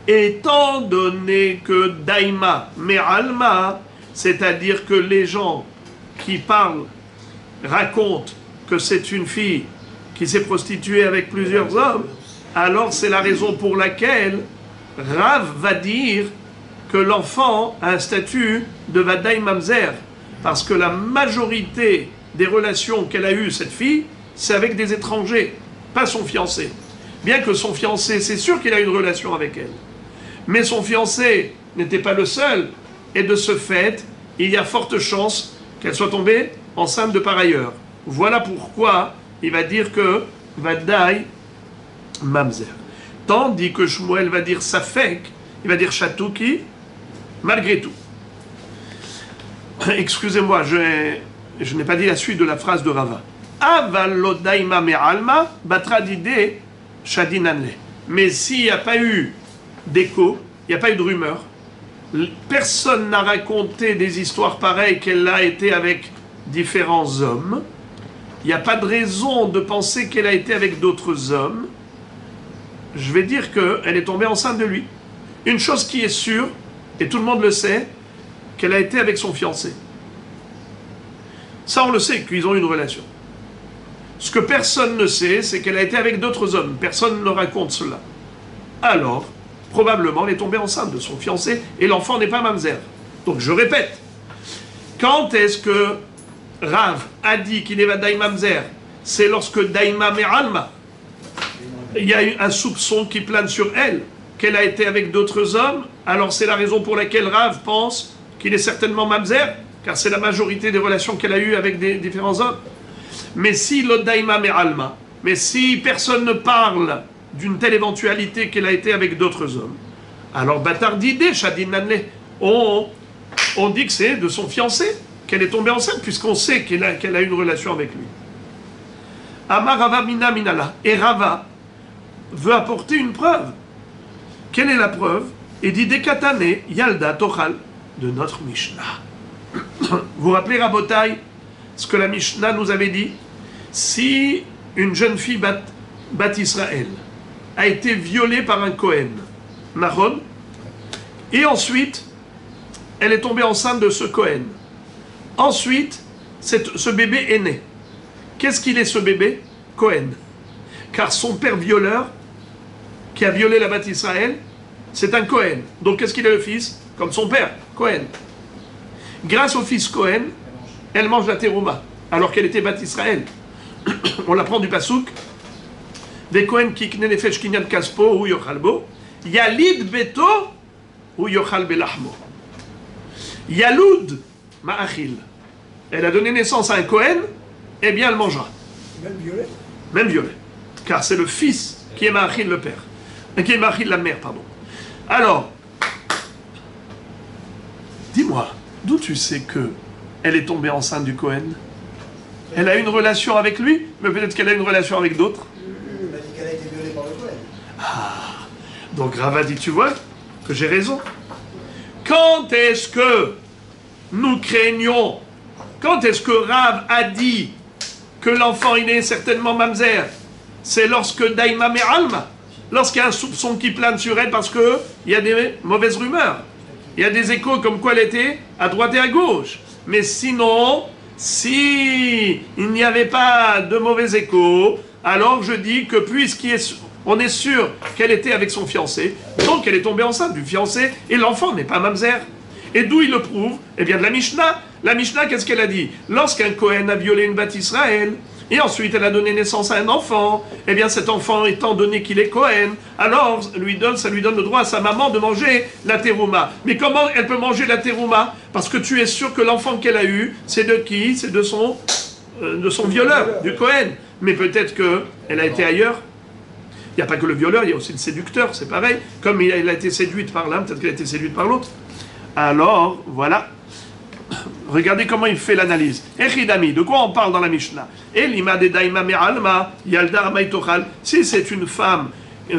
Étant donné que Daima Me'alma, c'est-à-dire que les gens qui parlent racontent que c'est une fille qui s'est prostituée avec plusieurs hommes, alors c'est la raison pour laquelle Rav va dire que l'enfant a un statut de Vadaï Mamzer, parce que la majorité des relations qu'elle a eues, cette fille, c'est avec des étrangers, pas son fiancé. Bien que son fiancé, c'est sûr qu'il a une relation avec elle. Mais son fiancé n'était pas le seul, et de ce fait, il y a forte chance qu'elle soit tombée enceinte de par ailleurs. Voilà pourquoi il va dire que Vadaï Mamzer. Tandis que Shmuel va dire Safek, il va dire Chatouki, malgré tout. Excusez-moi, je n'ai pas dit la suite de la phrase de Rava. Avalodaima me alma batradide shadinanle. Mais s'il n'y a pas eu d'écho, il n'y a pas eu de rumeur, personne n'a raconté des histoires pareilles qu'elle a été avec différents hommes, il n'y a pas de raison de penser qu'elle a été avec d'autres hommes, je vais dire qu'elle est tombée enceinte de lui. Une chose qui est sûre, et tout le monde le sait, qu'elle a été avec son fiancé. Ça, on le sait, qu'ils ont une relation. Ce que personne ne sait, c'est qu'elle a été avec d'autres hommes. Personne ne raconte cela. Alors, probablement, elle est tombée enceinte de son fiancé, et l'enfant n'est pas mamzer. Donc, je répète, quand est-ce que Rav a dit qu'il est Vadaï Mamzer? C'est lorsque Daima Me'alma, il y a eu un soupçon qui plane sur elle, qu'elle a été avec d'autres hommes. Alors c'est la raison pour laquelle Rav pense qu'il est certainement mamzer, car c'est la majorité des relations qu'elle a eues avec des différents hommes. Mais si l'Odaïma Me'alma, mais si personne ne parle d'une telle éventualité qu'elle a été avec d'autres hommes, alors Batardide, Shadin Nanle, on dit que c'est de son fiancé qu'elle est tombée enceinte, puisqu'on sait qu'elle a une relation avec lui. Amar Rava Mina Minala, et Rava veut apporter une preuve. Quelle est la preuve? Et dit Dekatane Yalda Tochal de notre Mishnah. Vous vous rappelez, Rabotai, ce que la Mishnah nous avait dit? Si une jeune fille bat Israël, a été violée par un Kohen. Nahon. Et ensuite, elle est tombée enceinte de ce Kohen. Ensuite, ce bébé est né. Qu'est-ce qu'il est ce bébé? Kohen. Car son père violeur, qui a violé la Beth Israël, c'est un Kohen. Donc qu'est-ce qu'il est le fils? Comme son père, Kohen. Grâce au fils Kohen, elle mange la terouma, alors qu'elle était Beth Israël. On l'apprend du Passouk. Des Kohen qui kne nefesh kinyan kaspo ou yochalbo. Yalid beto ou yochal belachmo. Yaloud ma'achil. Elle a donné naissance à un Kohen, eh bien elle mangera. Même violet. Même violet. Car c'est le fils qui est ma'achil le père. Qui est ma'achil la mère, pardon. Alors, dis-moi, d'où tu sais que elle est tombée enceinte du Kohen? Elle a une relation avec lui, mais peut-être qu'elle a une relation avec d'autres. Il m'a dit qu'elle a été violée par le Kohen. Ah, donc Rava dit, tu vois, que j'ai raison. Quand est-ce que nous craignons, quand est-ce que Rav a dit que l'enfant il est certainement mamzer? C'est lorsque Daïma Me'alma, lorsqu'il y a un soupçon qui plane sur elle parce qu'il y a des mauvaises rumeurs. Il y a des échos comme quoi elle était à droite et à gauche. Mais sinon, si il n'y avait pas de mauvais échos, alors je dis que puisqu'on est sûr qu'elle était avec son fiancé, donc elle est tombée enceinte du fiancé et l'enfant n'est pas mamzer. Et d'où il le prouve? Eh bien de la Mishnah. La Mishnah, qu'est-ce qu'elle a dit? Lorsqu'un Kohen a violé une Beth Israël, et ensuite elle a donné naissance à un enfant, eh bien cet enfant, étant donné qu'il est Kohen, alors ça lui donne le droit à sa maman de manger la terouma. Mais comment elle peut manger la terouma? Parce que tu es sûr que l'enfant qu'elle a eu, c'est de qui? C'est de son violeur, du Kohen. Mais peut-être qu'elle a été ailleurs. Il n'y a pas que le violeur, il y a aussi le séducteur, c'est pareil. Comme elle a été séduite par l'un, peut-être qu'elle a été séduite par l'autre. Alors, voilà. Regardez comment il fait l'analyse. Echidami, de quoi on parle dans la Mishnah? Elima de daima me'alma, yalda amaitochal. Si c'est une femme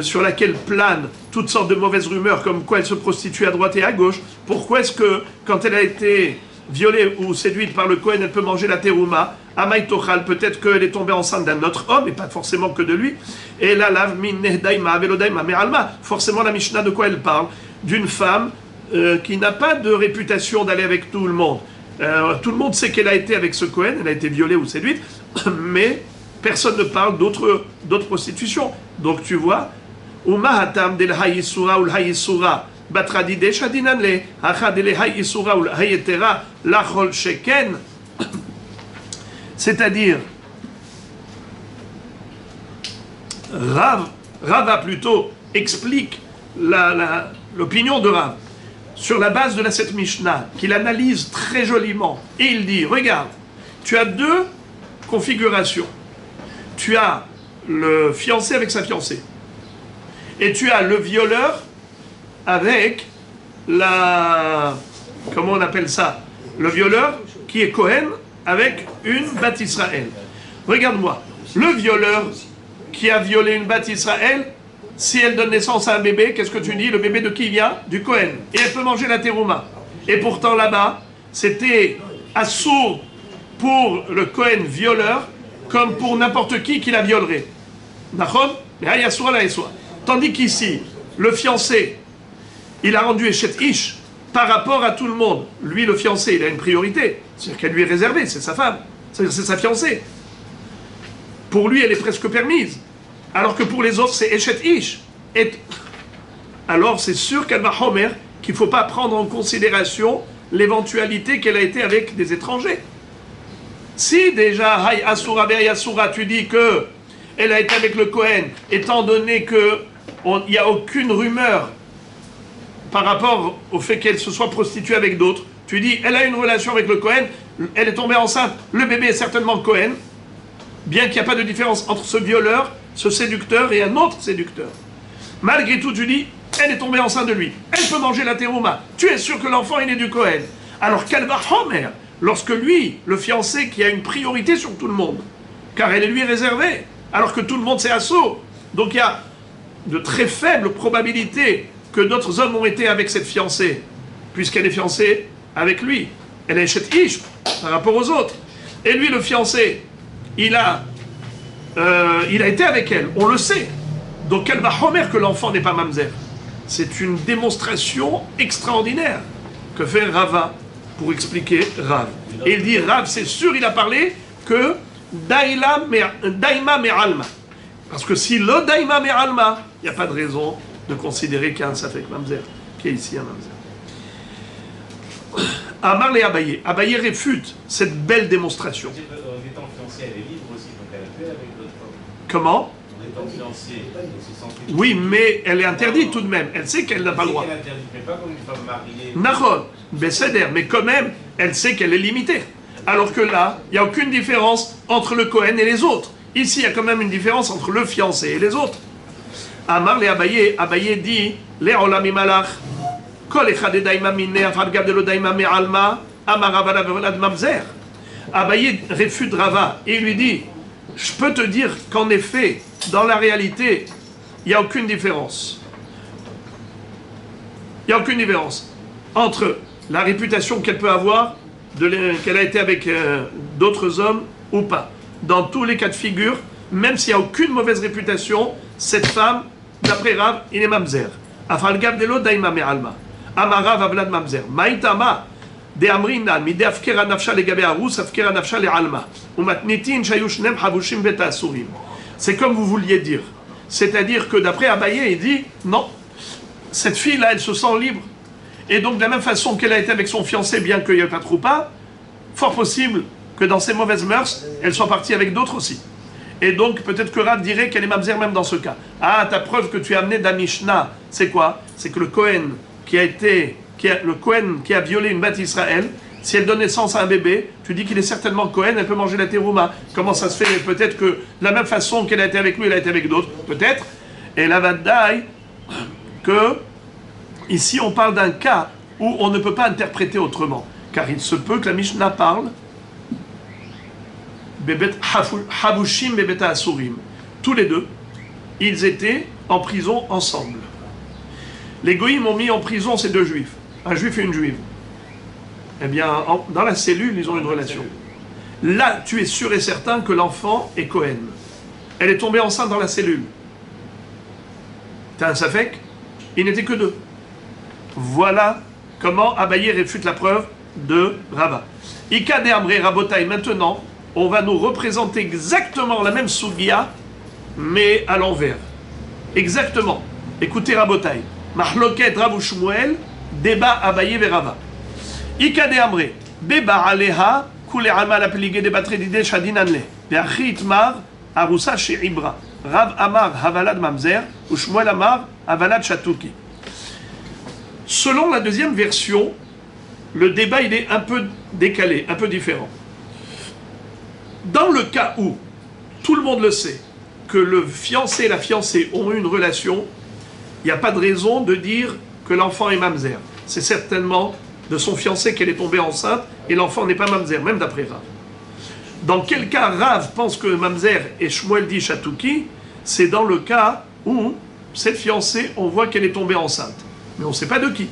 sur laquelle planent toutes sortes de mauvaises rumeurs, comme quoi elle se prostitue à droite et à gauche, pourquoi est-ce que, quand elle a été violée ou séduite par le Kohen, elle peut manger la terouma? Amaitochal, peut-être qu'elle est tombée enceinte d'un autre homme, et pas forcément que de lui. Et la lav min daima velodaima me'alma. Forcément, la Mishnah, de quoi elle parle? D'une femme qui n'a pas de réputation d'aller avec tout le monde. Tout le monde sait qu'elle a été avec ce Kohen, elle a été violée ou séduite, mais personne ne parle d'autres prostitutions. Donc tu vois, Umahatam del hayisura ou hayisura, batradi de shadinanle, achad le hayisura ou hayetera, lachol sheken. C'est-à-dire, Rava plutôt explique l'opinion de Rav sur la base de cette Mishnah, qu'il analyse très joliment. Et il dit, regarde, tu as deux configurations. Tu as le fiancé avec sa fiancée. Et tu as le violeur avec comment on appelle ça? Le violeur qui est Kohen avec une Beth Israël. Regarde-moi, le violeur qui a violé une Beth Israël, si elle donne naissance à un bébé, qu'est-ce que tu dis? Le bébé de qui vient? Du Kohen. Et elle peut manger la terouma. Et pourtant là-bas, c'était assourd pour le Kohen violeur, comme pour n'importe qui la violerait. D'accord? Tandis qu'ici, le fiancé, il a rendu Eshet Ish par rapport à tout le monde. Lui, le fiancé, il a une priorité. C'est-à-dire qu'elle lui est réservée, c'est sa femme. C'est-à-dire c'est sa fiancée. Pour lui, elle est presque permise. Alors que pour les autres, c'est Eshet Ish. Et alors, c'est sûr qu'elle va Homer qu'il ne faut pas prendre en considération l'éventualité qu'elle a été avec des étrangers. Si déjà, Hay Asura Ber Yasura, tu dis que elle a été avec le Kohen, étant donné qu'il n'y a aucune rumeur par rapport au fait qu'elle se soit prostituée avec d'autres, tu dis, elle a une relation avec le Kohen, elle est tombée enceinte, le bébé est certainement Kohen, bien qu'il n'y a pas de différence entre ce violeur, ce séducteur et un autre séducteur. Malgré tout, tu dis, elle est tombée enceinte de lui, elle peut manger la terouma, tu es sûr que l'enfant est né du Kohen. Alors qu'elle va Homer, lorsque lui, le fiancé, qui a une priorité sur tout le monde, car elle est lui réservée, alors que tout le monde c'est assaut. Donc il y a de très faibles probabilités que d'autres hommes ont été avec cette fiancée, puisqu'elle est fiancée avec lui. Elle est Eshet Ish par rapport aux autres. Et lui, le fiancé, il a été avec elle, on le sait. Donc elle va homer que l'enfant n'est pas mamzer. C'est une démonstration extraordinaire que fait Rava pour expliquer Rav. Et il dit Rav, c'est sûr, il a parlé que daima me'alma. Parce que si le daima me'alma, il n'y a pas de raison de considérer qu'il y a un safek mamzer, qu'il y a ici un mamzer. Amar les Abaye. Abaye réfute cette belle démonstration. En étant fiancée, elle est libre aussi, donc elle a fait avec d'autres femmes. Comment? En étant fiancée, elle se sent libre. Oui, mais elle est interdite tout de même. Elle sait qu'elle n'a pas le droit. Elle est interdite, mais pas comme une femme mariée. Nahon, Besséder, mais quand même, elle sait qu'elle est limitée. Alors que là, il n'y a aucune différence entre le Kohen et les autres. Ici, il y a quand même une différence entre le fiancé et les autres. Amar les Abaye. Abaye dit, les olami malach. Abaye réfute Rava et lui dit, je peux te dire qu'en effet, dans la réalité, il n'y a aucune différence. Il n'y a aucune différence entre la réputation qu'elle peut avoir, qu'elle a été avec d'autres hommes ou pas. Dans tous les cas de figure, même s'il n'y a aucune mauvaise réputation, cette femme, d'après Rav, il est mamzer. Afal gabdelo daima me'alma. Amara Vavlad Mamzer. Maïtama de Amrina, mide afkera nafsha legabe arus, afkera nafsha le alma. Umatnitin shayushnem havushim beta asurim. C'est comme vous vouliez dire. C'est-à-dire que d'après Abaye, il dit non, cette fille-là, elle se sent libre. Et donc, de la même façon qu'elle a été avec son fiancé, bien qu'il n'y ait pas de troupa, fort possible que dans ses mauvaises mœurs, elle soit partie avec d'autres aussi. Et donc, peut-être que Rav dirait qu'elle est mamzer même dans ce cas. Ah, ta preuve que tu as amené d'un Mishnah, c'est quoi? C'est que le Kohen qui a violé une bête Israël, si elle donne naissance à un bébé, tu dis qu'il est certainement Kohen, elle peut manger la terouma. Comment ça se fait? Peut-être que de la même façon qu'elle a été avec lui, elle a été avec d'autres, peut-être. Et la vadaï, que ici on parle d'un cas où on ne peut pas interpréter autrement. Car il se peut que la Mishnah parle Havushim Bebeta Asurim. Tous les deux, ils étaient en prison ensemble. Les goïms ont mis en prison ces deux juifs, un juif et une juive. Eh bien, dans la cellule, ils ont une relation. Là, tu es sûr et certain que l'enfant est Cohen. Elle est tombée enceinte dans la cellule. T'as un safek? Il n'était que deux. Voilà comment Abaye réfute la preuve de Rava. Ika de Amré Rabotai, maintenant, on va nous représenter exactement la même Sugia, mais à l'envers. Exactement. Écoutez Rabotai. Mahloket Rav Shmuel, débat Abaye ve Rava. Ika de Amré, Beba Aleha, Kule Amal Apelige de Batredide Shadinanle, Beachi Itmar, Arusa Sheibra, Rav Amar Havalad Mamzer, ou Shmuel Amar Havalad Shatuki. Selon la deuxième version, le débat il est un peu décalé, un peu différent. Dans le cas où tout le monde le sait, que le fiancé et la fiancée ont eu une relation, il n'y a pas de raison de dire que l'enfant est mamzer. C'est certainement de son fiancé qu'elle est tombée enceinte et l'enfant n'est pas mamzer, même d'après Rav. Dans quel cas Rav pense que mamzer et Shmuel dit Shatuki, c'est dans le cas où cette fiancée, on voit qu'elle est tombée enceinte. Mais on ne sait pas de qui.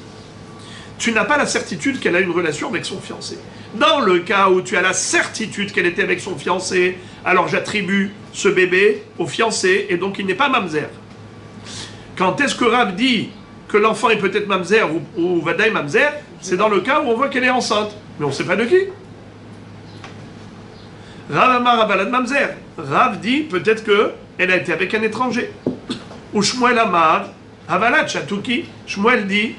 Tu n'as pas la certitude qu'elle a une relation avec son fiancé. Dans le cas où tu as la certitude qu'elle était avec son fiancé, alors j'attribue ce bébé au fiancé et donc il n'est pas mamzer. Quand est-ce que Rav dit que l'enfant est peut-être mamzer ou vadaï mamzer? C'est dans le cas où on voit qu'elle est enceinte. Mais on ne sait pas de qui. Rav Amar Havalad mamzer. Rav dit peut-être qu'elle a été avec un étranger. Ou Shmuel Amar Havalad Shatuki. Shmuel dit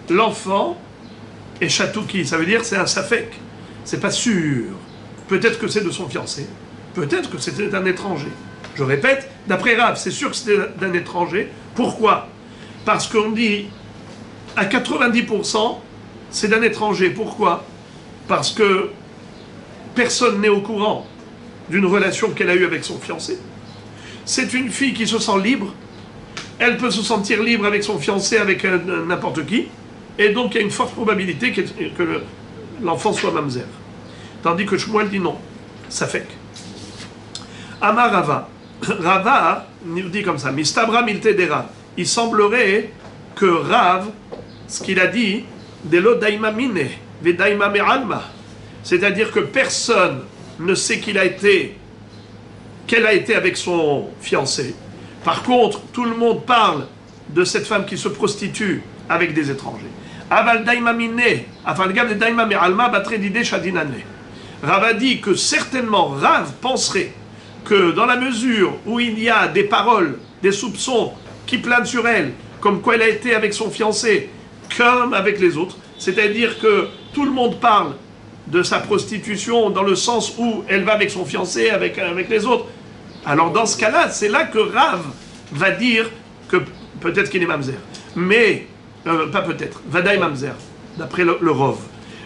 l'enfant est Shatuki. Ça veut dire c'est un safek. C'est pas sûr. Peut-être que c'est de son fiancé. Peut-être que c'était un étranger. Je répète, d'après Rav, c'est sûr que c'était d'un étranger. Pourquoi? Parce qu'on dit à 90%, c'est d'un étranger. Pourquoi? Parce que personne n'est au courant d'une relation qu'elle a eue avec son fiancé. C'est une fille qui se sent libre. Elle peut se sentir libre avec son fiancé, avec n'importe qui. Et donc, il y a une forte probabilité que l'enfant soit mamzer. Tandis que Shmuel dit non. Ça fait que. Amar Rava. Rava nous dit comme ça. Mistabra miltedera. Il semblerait que Rav, ce qu'il a dit, Delo daima mine, ve daima me'alma. C'est-à-dire que personne ne sait qu'elle a été avec son fiancé. Par contre, tout le monde parle de cette femme qui se prostitue avec des étrangers. Aval daimamine, afal gab de daimame alma batre d'idée shadinane. Rav a dit que certainement Rav penserait que dans la mesure où il y a des paroles, des soupçons qui planent sur elle, comme quoi elle a été avec son fiancé, comme avec les autres, c'est-à-dire que tout le monde parle de sa prostitution dans le sens où elle va avec son fiancé, avec les autres. Alors dans ce cas-là, c'est là que Rav va dire que peut-être qu'il est mamzer. Mais, pas peut-être, Vadaï mamzer, d'après le Rov.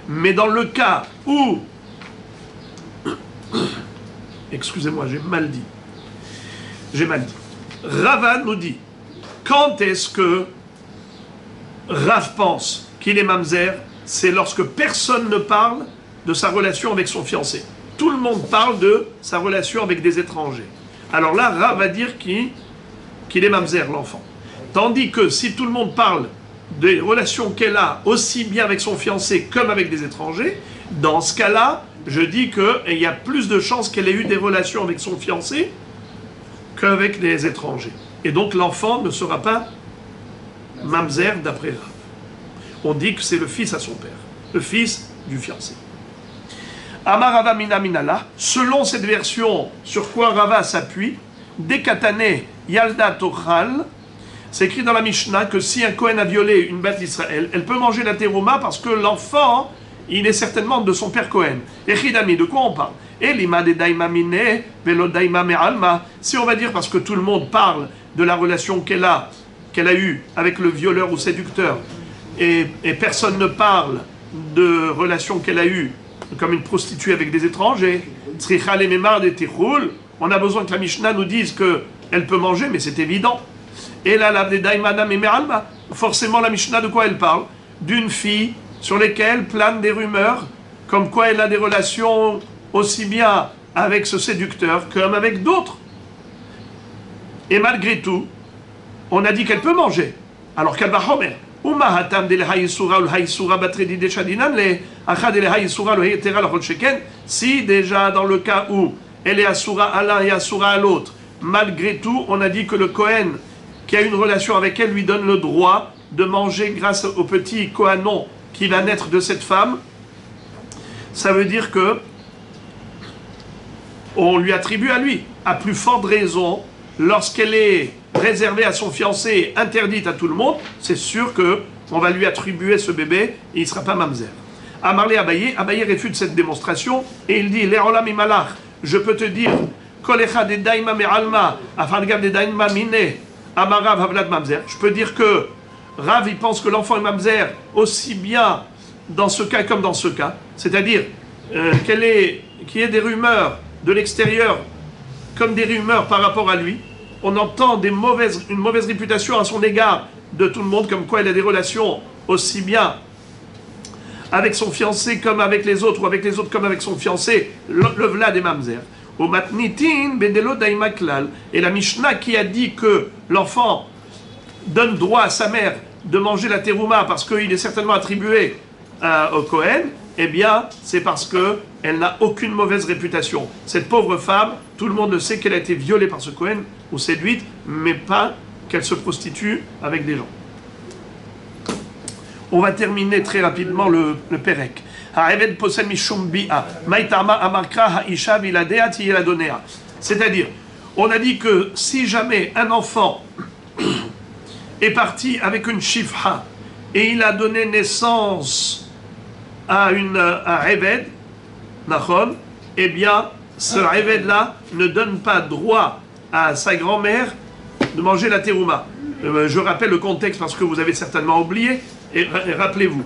Mais dans le cas où, excusez-moi, j'ai mal dit. Rava nous dit, quand est-ce que Rav pense qu'il est mamzer? C'est lorsque personne ne parle de sa relation avec son fiancé. Tout le monde parle de sa relation avec des étrangers. Alors là, Rav va dire qu'il est mamzer, l'enfant. Tandis que si tout le monde parle des relations qu'elle a aussi bien avec son fiancé comme avec des étrangers, dans ce cas-là, je dis qu'il y a plus de chances qu'elle ait eu des relations avec son fiancé qu'avec les étrangers. Et donc l'enfant ne sera pas mamzer d'après Rav. On dit que c'est le fils à son père, le fils du fiancé. Amar Rava mina minala, selon cette version, sur quoi Rava s'appuie, Dekatane Yalda Tochal, c'est écrit dans la Mishnah que si un Kohen a violé une bête d'Israël, elle peut manger la terouma parce que l'enfant, il est certainement de son père Kohen. Echidami, de quoi on parle? Elima de daima mine, velo daima me alma. Si on va dire parce que tout le monde parle de la relation qu'elle a eue avec le violeur ou séducteur, et personne ne parle de relation qu'elle a eue comme une prostituée avec des étrangers, on a besoin que la Mishnah nous dise qu'elle peut manger, mais c'est évident. Et là, forcément, la Mishnah, de quoi elle parle? D'une fille sur lesquelles planent des rumeurs, comme quoi elle a des relations aussi bien avec ce séducteur comme avec d'autres. Et malgré tout, on a dit qu'elle peut manger, alors qu'elle va homer. Si déjà dans le cas où elle est assoura à l'un et assoura à l'autre, malgré tout, on a dit que le Kohen qui a une relation avec elle lui donne le droit de manger grâce au petit Kohanon qui va naître de cette femme. Ça veut dire que on lui attribue à lui, à plus forte raison, lorsqu'elle est réservée à son fiancé, interdite à tout le monde, c'est sûr que on va lui attribuer ce bébé et il ne sera pas mamzer. Amarlé Abaye réfute cette démonstration et il dit Le'olam imalach, je peux te dire Kol echad de daima me'alma afan gav de daima mine amarav havlad mamzer. Je peux dire que Rav il pense que l'enfant est mamzer aussi bien dans ce cas comme dans ce cas, c'est-à-dire qu'il y ait des rumeurs de l'extérieur comme des rumeurs par rapport à lui. On entend une mauvaise réputation à son égard de tout le monde, comme quoi elle a des relations aussi bien avec son fiancé comme avec les autres, ou avec les autres comme avec son fiancé, le vla des mamzer. Au matnitin bedelo daima klal. Et la Mishnah qui a dit que l'enfant donne droit à sa mère de manger la terouma parce qu'il est certainement attribué au Kohen, eh bien, c'est parce qu'elle n'a aucune mauvaise réputation. Cette pauvre femme, tout le monde le sait qu'elle a été violée par ce Kohen ou séduite, mais pas qu'elle se prostitue avec des gens. On va terminer très rapidement le Perek. C'est-à-dire, on a dit que si jamais un enfant est parti avec une shifha et il a donné naissance à un Eved, eh bien, ce Eved-là ne donne pas droit à sa grand-mère de manger la terouma. Je rappelle le contexte parce que vous avez certainement oublié, et rappelez-vous.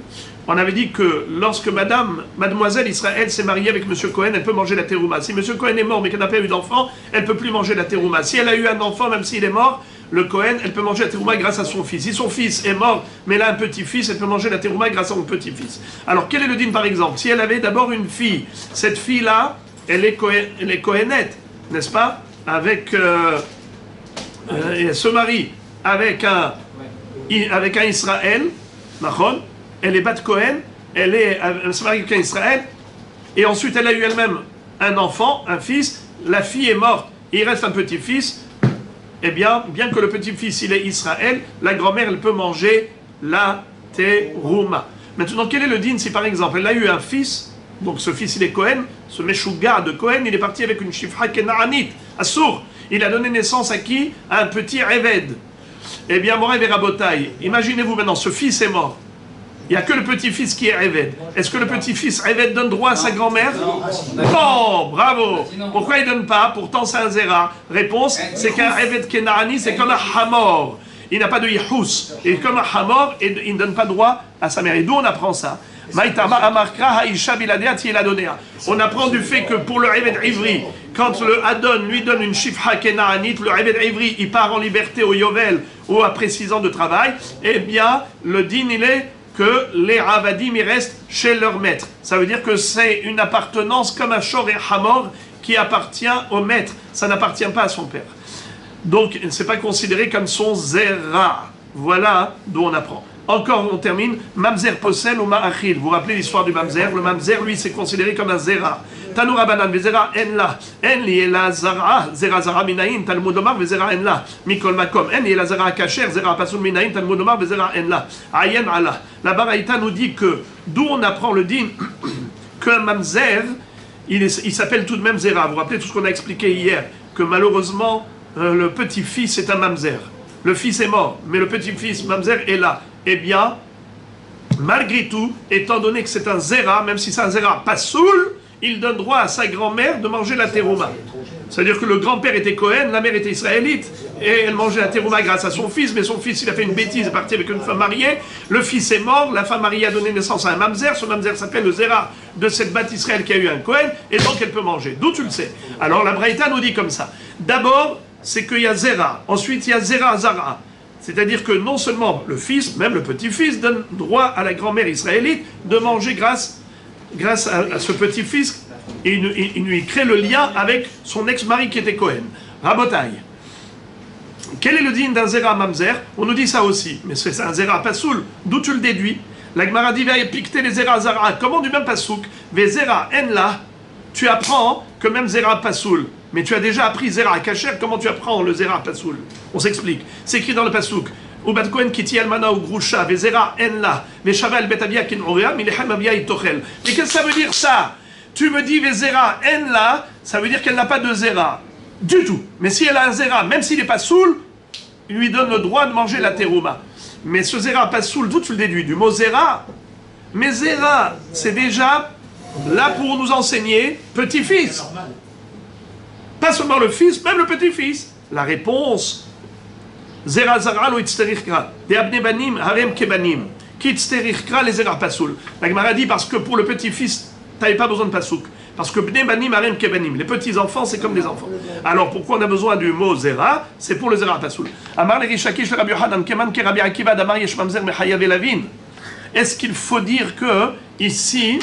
On avait dit que lorsque mademoiselle Israël s'est mariée avec monsieur Cohen, elle peut manger la terouma. Si monsieur Cohen est mort mais qu'elle n'a pas eu d'enfant, elle ne peut plus manger la terouma. Si elle a eu un enfant, même s'il est mort, le Cohen, elle peut manger la terouma grâce à son fils. Si son fils est mort, mais elle a un petit-fils, elle peut manger la terouma grâce à son petit-fils. Alors, quel est le din par exemple? Si elle avait d'abord une fille, cette fille-là, elle est Cohenette, n'est-ce pas? Avec... elle se marie avec un Israël, elle est bat Cohen, elle se marie avec un Israël, et ensuite elle a eu elle-même un enfant, un fils, la fille est morte, il reste un petit-fils, eh bien que le petit-fils il est Israël, la grand-mère elle peut manger la terouma. Maintenant, quel est le din si par exemple elle a eu un fils, donc ce fils il est Cohen, ce Meshuga de Cohen, il est parti avec une Shifra Kenaanit, Assour, il a donné naissance à qui? À un petit Eved. Eh bien, Moray Verabotai, imaginez-vous maintenant, ce fils est mort. Il n'y a que le petit-fils qui est Eved. Est-ce que le petit-fils Eved donne droit à sa grand-mère? Non, bravo. Pourquoi il ne donne pas? Pourtant c'est un Zera. Réponse, c'est qu'un Eved Kenaani, c'est comme un Hamor. Il n'a pas de Yihous. Et comme un Hamor, il ne donne pas droit à sa mère. Et d'où on apprend ça? On apprend du fait que pour le Eved Ivri, quand le Adon lui donne une Shifra Kenaanit, le Eved Ivri, il part en liberté au Yovel ou après 6 ans de travail, eh bien, le din, il est que les Avadim, ils restent chez leur maître. Ça veut dire que c'est une appartenance comme un Shor et Hamor qui appartient au maître. Ça n'appartient pas à son père. Donc, ce n'est pas considéré comme son Zera. Voilà d'où on apprend. Encore, on termine. Mamzer Posel ou Ma'achil. Vous vous rappelez l'histoire du Mamzer? Le Mamzer, lui, c'est considéré comme un Zera. Tanoura Banan, Vezera Enla. Enli et la Zara. Zera Zara Minaïn, Talmudomar, Vezera Enla. Mikol Makom. Enli et la Zara Kacher, Zera Pasul Minaïn, Talmudomar, Vezera Enla. Ayen Allah. La Baraïta nous dit que, d'où on apprend le din, qu'un Mamzer, il s'appelle tout de même Zera. Vous vous rappelez tout ce qu'on a expliqué hier? Que malheureusement, le petit-fils est un Mamzer. Le fils est mort, mais le petit-fils Mamzer est là. Eh bien, malgré tout, étant donné que c'est un Zera, même si c'est un Zera pas soul, il donne droit à sa grand-mère de manger la terouma. C'est-à-dire que le grand-père était Cohen, la mère était israélite, et elle mangeait la terouma grâce à son fils, mais son fils, il a fait une bêtise, il est parti avec une femme mariée, le fils est mort, la femme mariée a donné naissance à un Mamzer, ce Mamzer s'appelle le Zera de cette Bat Israël qui a eu un Cohen, et donc elle peut manger. D'où tu le sais? Alors la Braïta nous dit comme ça. D'abord, c'est qu'il y a Zera, ensuite il y a Zera Zara. C'est-à-dire que non seulement le fils, même le petit-fils, donne droit à la grand-mère israélite de manger grâce à ce petit-fils, et il lui crée le lien avec son ex-mari qui était Cohen. Rabotai. Quel est le din d'un Zera Mamzer? On nous dit ça aussi, mais c'est un Zera Pasoul. D'où tu le déduis? La Gemara dit va épiqueter les Zera Zara. Comment du même Pasouk? Ve Zera Enla. Tu apprends que même Zera Pasoul. Mais tu as déjà appris Zera Kacher, comment tu apprends le Zera Pasoul? On s'explique. C'est écrit dans le Pasouk. Ubat Kohen Kiti Almana ou Grusha, Vezera Enla, Veshaval Betabia Kinouria, Milechem Abia Itochel. Mais qu'est-ce que ça veut dire ça? Tu me dis Vezera Enla, ça veut dire qu'elle n'a pas de Zera. Du tout. Mais si elle a un Zera, même s'il n'est pas soul, il lui donne le droit de manger la terouma. Mais ce Zera pas soul, d'où tu le déduis? Du mot Zera. Mais Zera, c'est déjà là pour nous enseigner petit-fils. Pas seulement le fils, même le petit-fils. La réponse, Zera Zara lo itzterichkra, de abne banim harem kebanim, ki itzterichkra les Zera pasoul. La Gemara dit parce que pour le petit-fils, tu n'avais pas besoin de pasouk. Parce que bne banim harem kebanim, les petits-enfants, c'est comme les enfants. Alors pourquoi on a besoin du mot Zera? C'est pour le Zera pasoul. Amar le rishakish le Rabbi Yohanan keman ke Rabbi Akiva damar yesh mamzer mechayav elavin. Est-ce qu'il faut dire que, ici,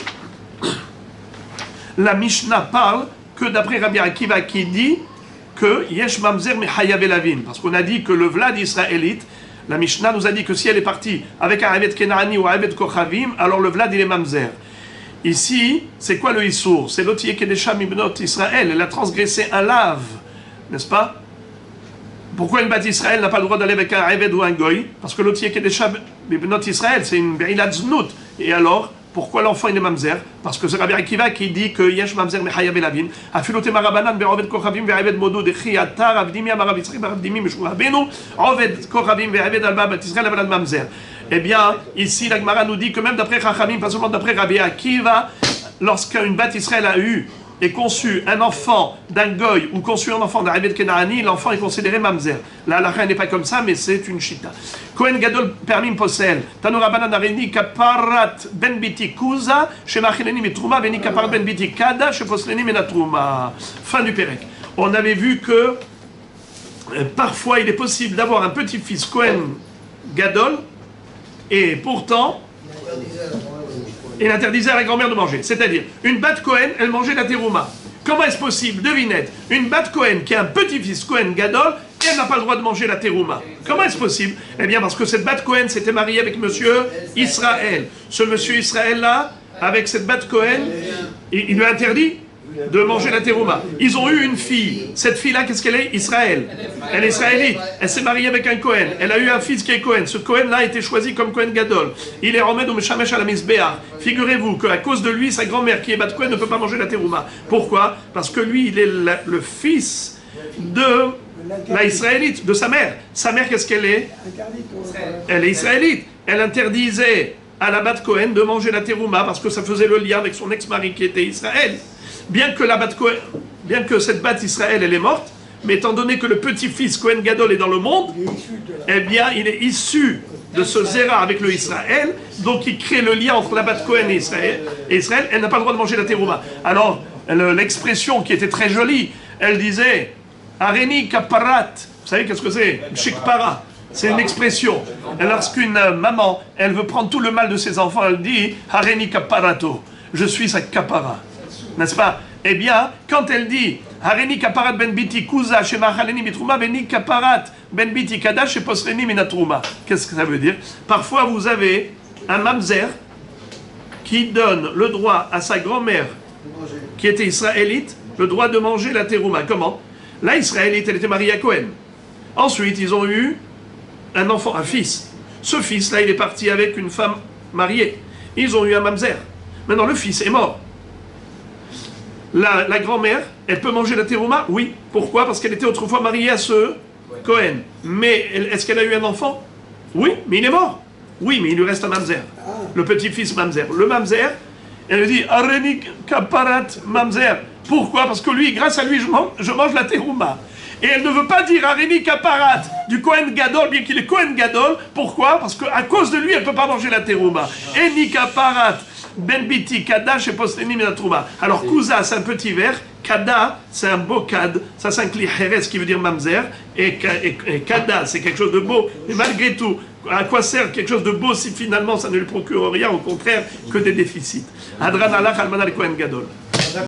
la Mishnah parle que d'après Rabbi Akiva qui dit que Yesh Mamzer Mechayav Elavin, parce qu'on a dit que le Vlad israélite, la Mishnah nous a dit que si elle est partie avec un Eved Kenaani ou un Eved Kochavim, alors le Vlad il est Mamzer. Ici, c'est quoi le Issour? C'est l'Otiye Kedesham Ibnot Israël, elle a transgressé un lave, n'est-ce pas? Pourquoi une Bat Israël n'a pas le droit d'aller avec un Eved ou un Goy? Parce que l'Otiye Kedesham Ibnot Israël, c'est une Be'ilat Znout. Et alors, pourquoi l'enfant il est mamzer? Parce que c'est Rabbi Akiva qui dit que yesh mamzer mechayav elavin. Afilote marabanan be'oved kochavim ve'aved modo dechi atar avdimi amarav yitzchak be'avdimi meshur rabenu oved kochavim ve'aved alba bat Israël avalad mamzer. Eh bien, ici la Gemara nous dit que même d'après Chachamim, pas seulement d'après Rabbi Akiva, lorsqu'une Bat Israël a eu et conçu un enfant d'un goy ou conçu un enfant d'un Eved Kenaani, l'enfant est considéré mamzer. Là, la reine n'est pas comme ça, mais c'est une chita. Kohen Gadol permim posel. Tanura banan areni kaparat ben biti kuza, shemachileni mitrouma, veni kaparat ben biti kada, sheposleni menatrouma. Fin du Pérec. On avait vu que parfois il est possible d'avoir un petit-fils Kohen Gadol, et pourtant il interdisait à la grand-mère de manger. C'est-à-dire, une Bat Cohen, elle mangeait la terouma. Comment est-ce possible? Devinette. Une Bat Cohen qui a un petit-fils Cohen Gadol, et elle n'a pas le droit de manger la terouma. Comment est-ce possible? Eh bien, parce que cette Bat Cohen s'était mariée avec monsieur Israël. Ce monsieur Israël-là, avec cette Bat Cohen, il lui a interdit? de manger la terouma. Ils ont eu une fille. Cette fille-là, qu'est-ce qu'elle est? Israël. Elle est israélite. Elle s'est mariée avec un Cohen. Elle a eu un fils qui est Cohen. Ce Cohen-là a été choisi comme Cohen Gadol. Il est remet au Meshamesh à la Misbéach. Figurez-vous qu'à cause de lui, sa grand-mère, qui est Bat Cohen, ne peut pas manger la terouma. Pourquoi? Parce que lui, il est le fils de la Israélite, de sa mère. Sa mère, qu'est-ce qu'elle est? Elle est israélite. Elle interdisait à la Bat Cohen de manger la terouma parce que ça faisait le lien avec son ex-mari qui était Israël. Bien que cette Bat Israël, elle est morte, mais étant donné que le petit-fils Cohen Gadol est dans le monde, eh bien, il est issu de ce zéra avec le Israël, donc il crée le lien entre la Bat Cohen et Israël, elle n'a pas le droit de manger la terouma. Alors, l'expression qui était très jolie, elle disait Areni kaparat. Vous savez qu'est-ce que c'est? Shikpara. C'est une expression. Et lorsqu'une maman, elle veut prendre tout le mal de ses enfants, elle dit Areni kaparato. Je suis sa kapara. N'est-ce pas? Eh bien, quand elle dit Areni kaparat ben biti kuza shema haleni mitrouma beni kaparat ben biti kada sheposreni minatrouma. Qu'est-ce que ça veut dire? Parfois, vous avez un mamzer qui donne le droit à sa grand-mère, qui était israélite, le droit de manger la terouma. Comment? La israélite, elle était mariée à Cohen. Ensuite, ils ont eu un enfant, un fils. Ce fils-là, il est parti avec une femme mariée. Ils ont eu un mamzer. Maintenant, le fils est mort. La grand-mère, elle peut manger la terouma? Oui. Pourquoi? Parce qu'elle était autrefois mariée à ce Cohen. Mais est-ce qu'elle a eu un enfant? Oui, mais il est mort. Oui, mais il lui reste un mamzer. Le petit-fils mamzer. Le mamzer, elle lui dit Areni kaparat mamzer. Pourquoi? Parce que lui, grâce à lui, je mange la terouma. Et elle ne veut pas dire Areni kaparat du Kohen Gadol, bien qu'il est Kohen Gadol. Pourquoi? Parce qu'à cause de lui, elle ne peut pas manger la terouma. Eni kaparat ben biti kada chez posteni minatrouma. Alors Kouza, c'est un petit verre. Kada, c'est un beau kad. Ça s'incline Heres, qui veut dire mamzer. Et kada, c'est quelque chose de beau. Et malgré tout, à quoi sert quelque chose de beau si finalement ça ne lui procure rien, au contraire, que des déficits? Adran alach almanal Kohen Gadol.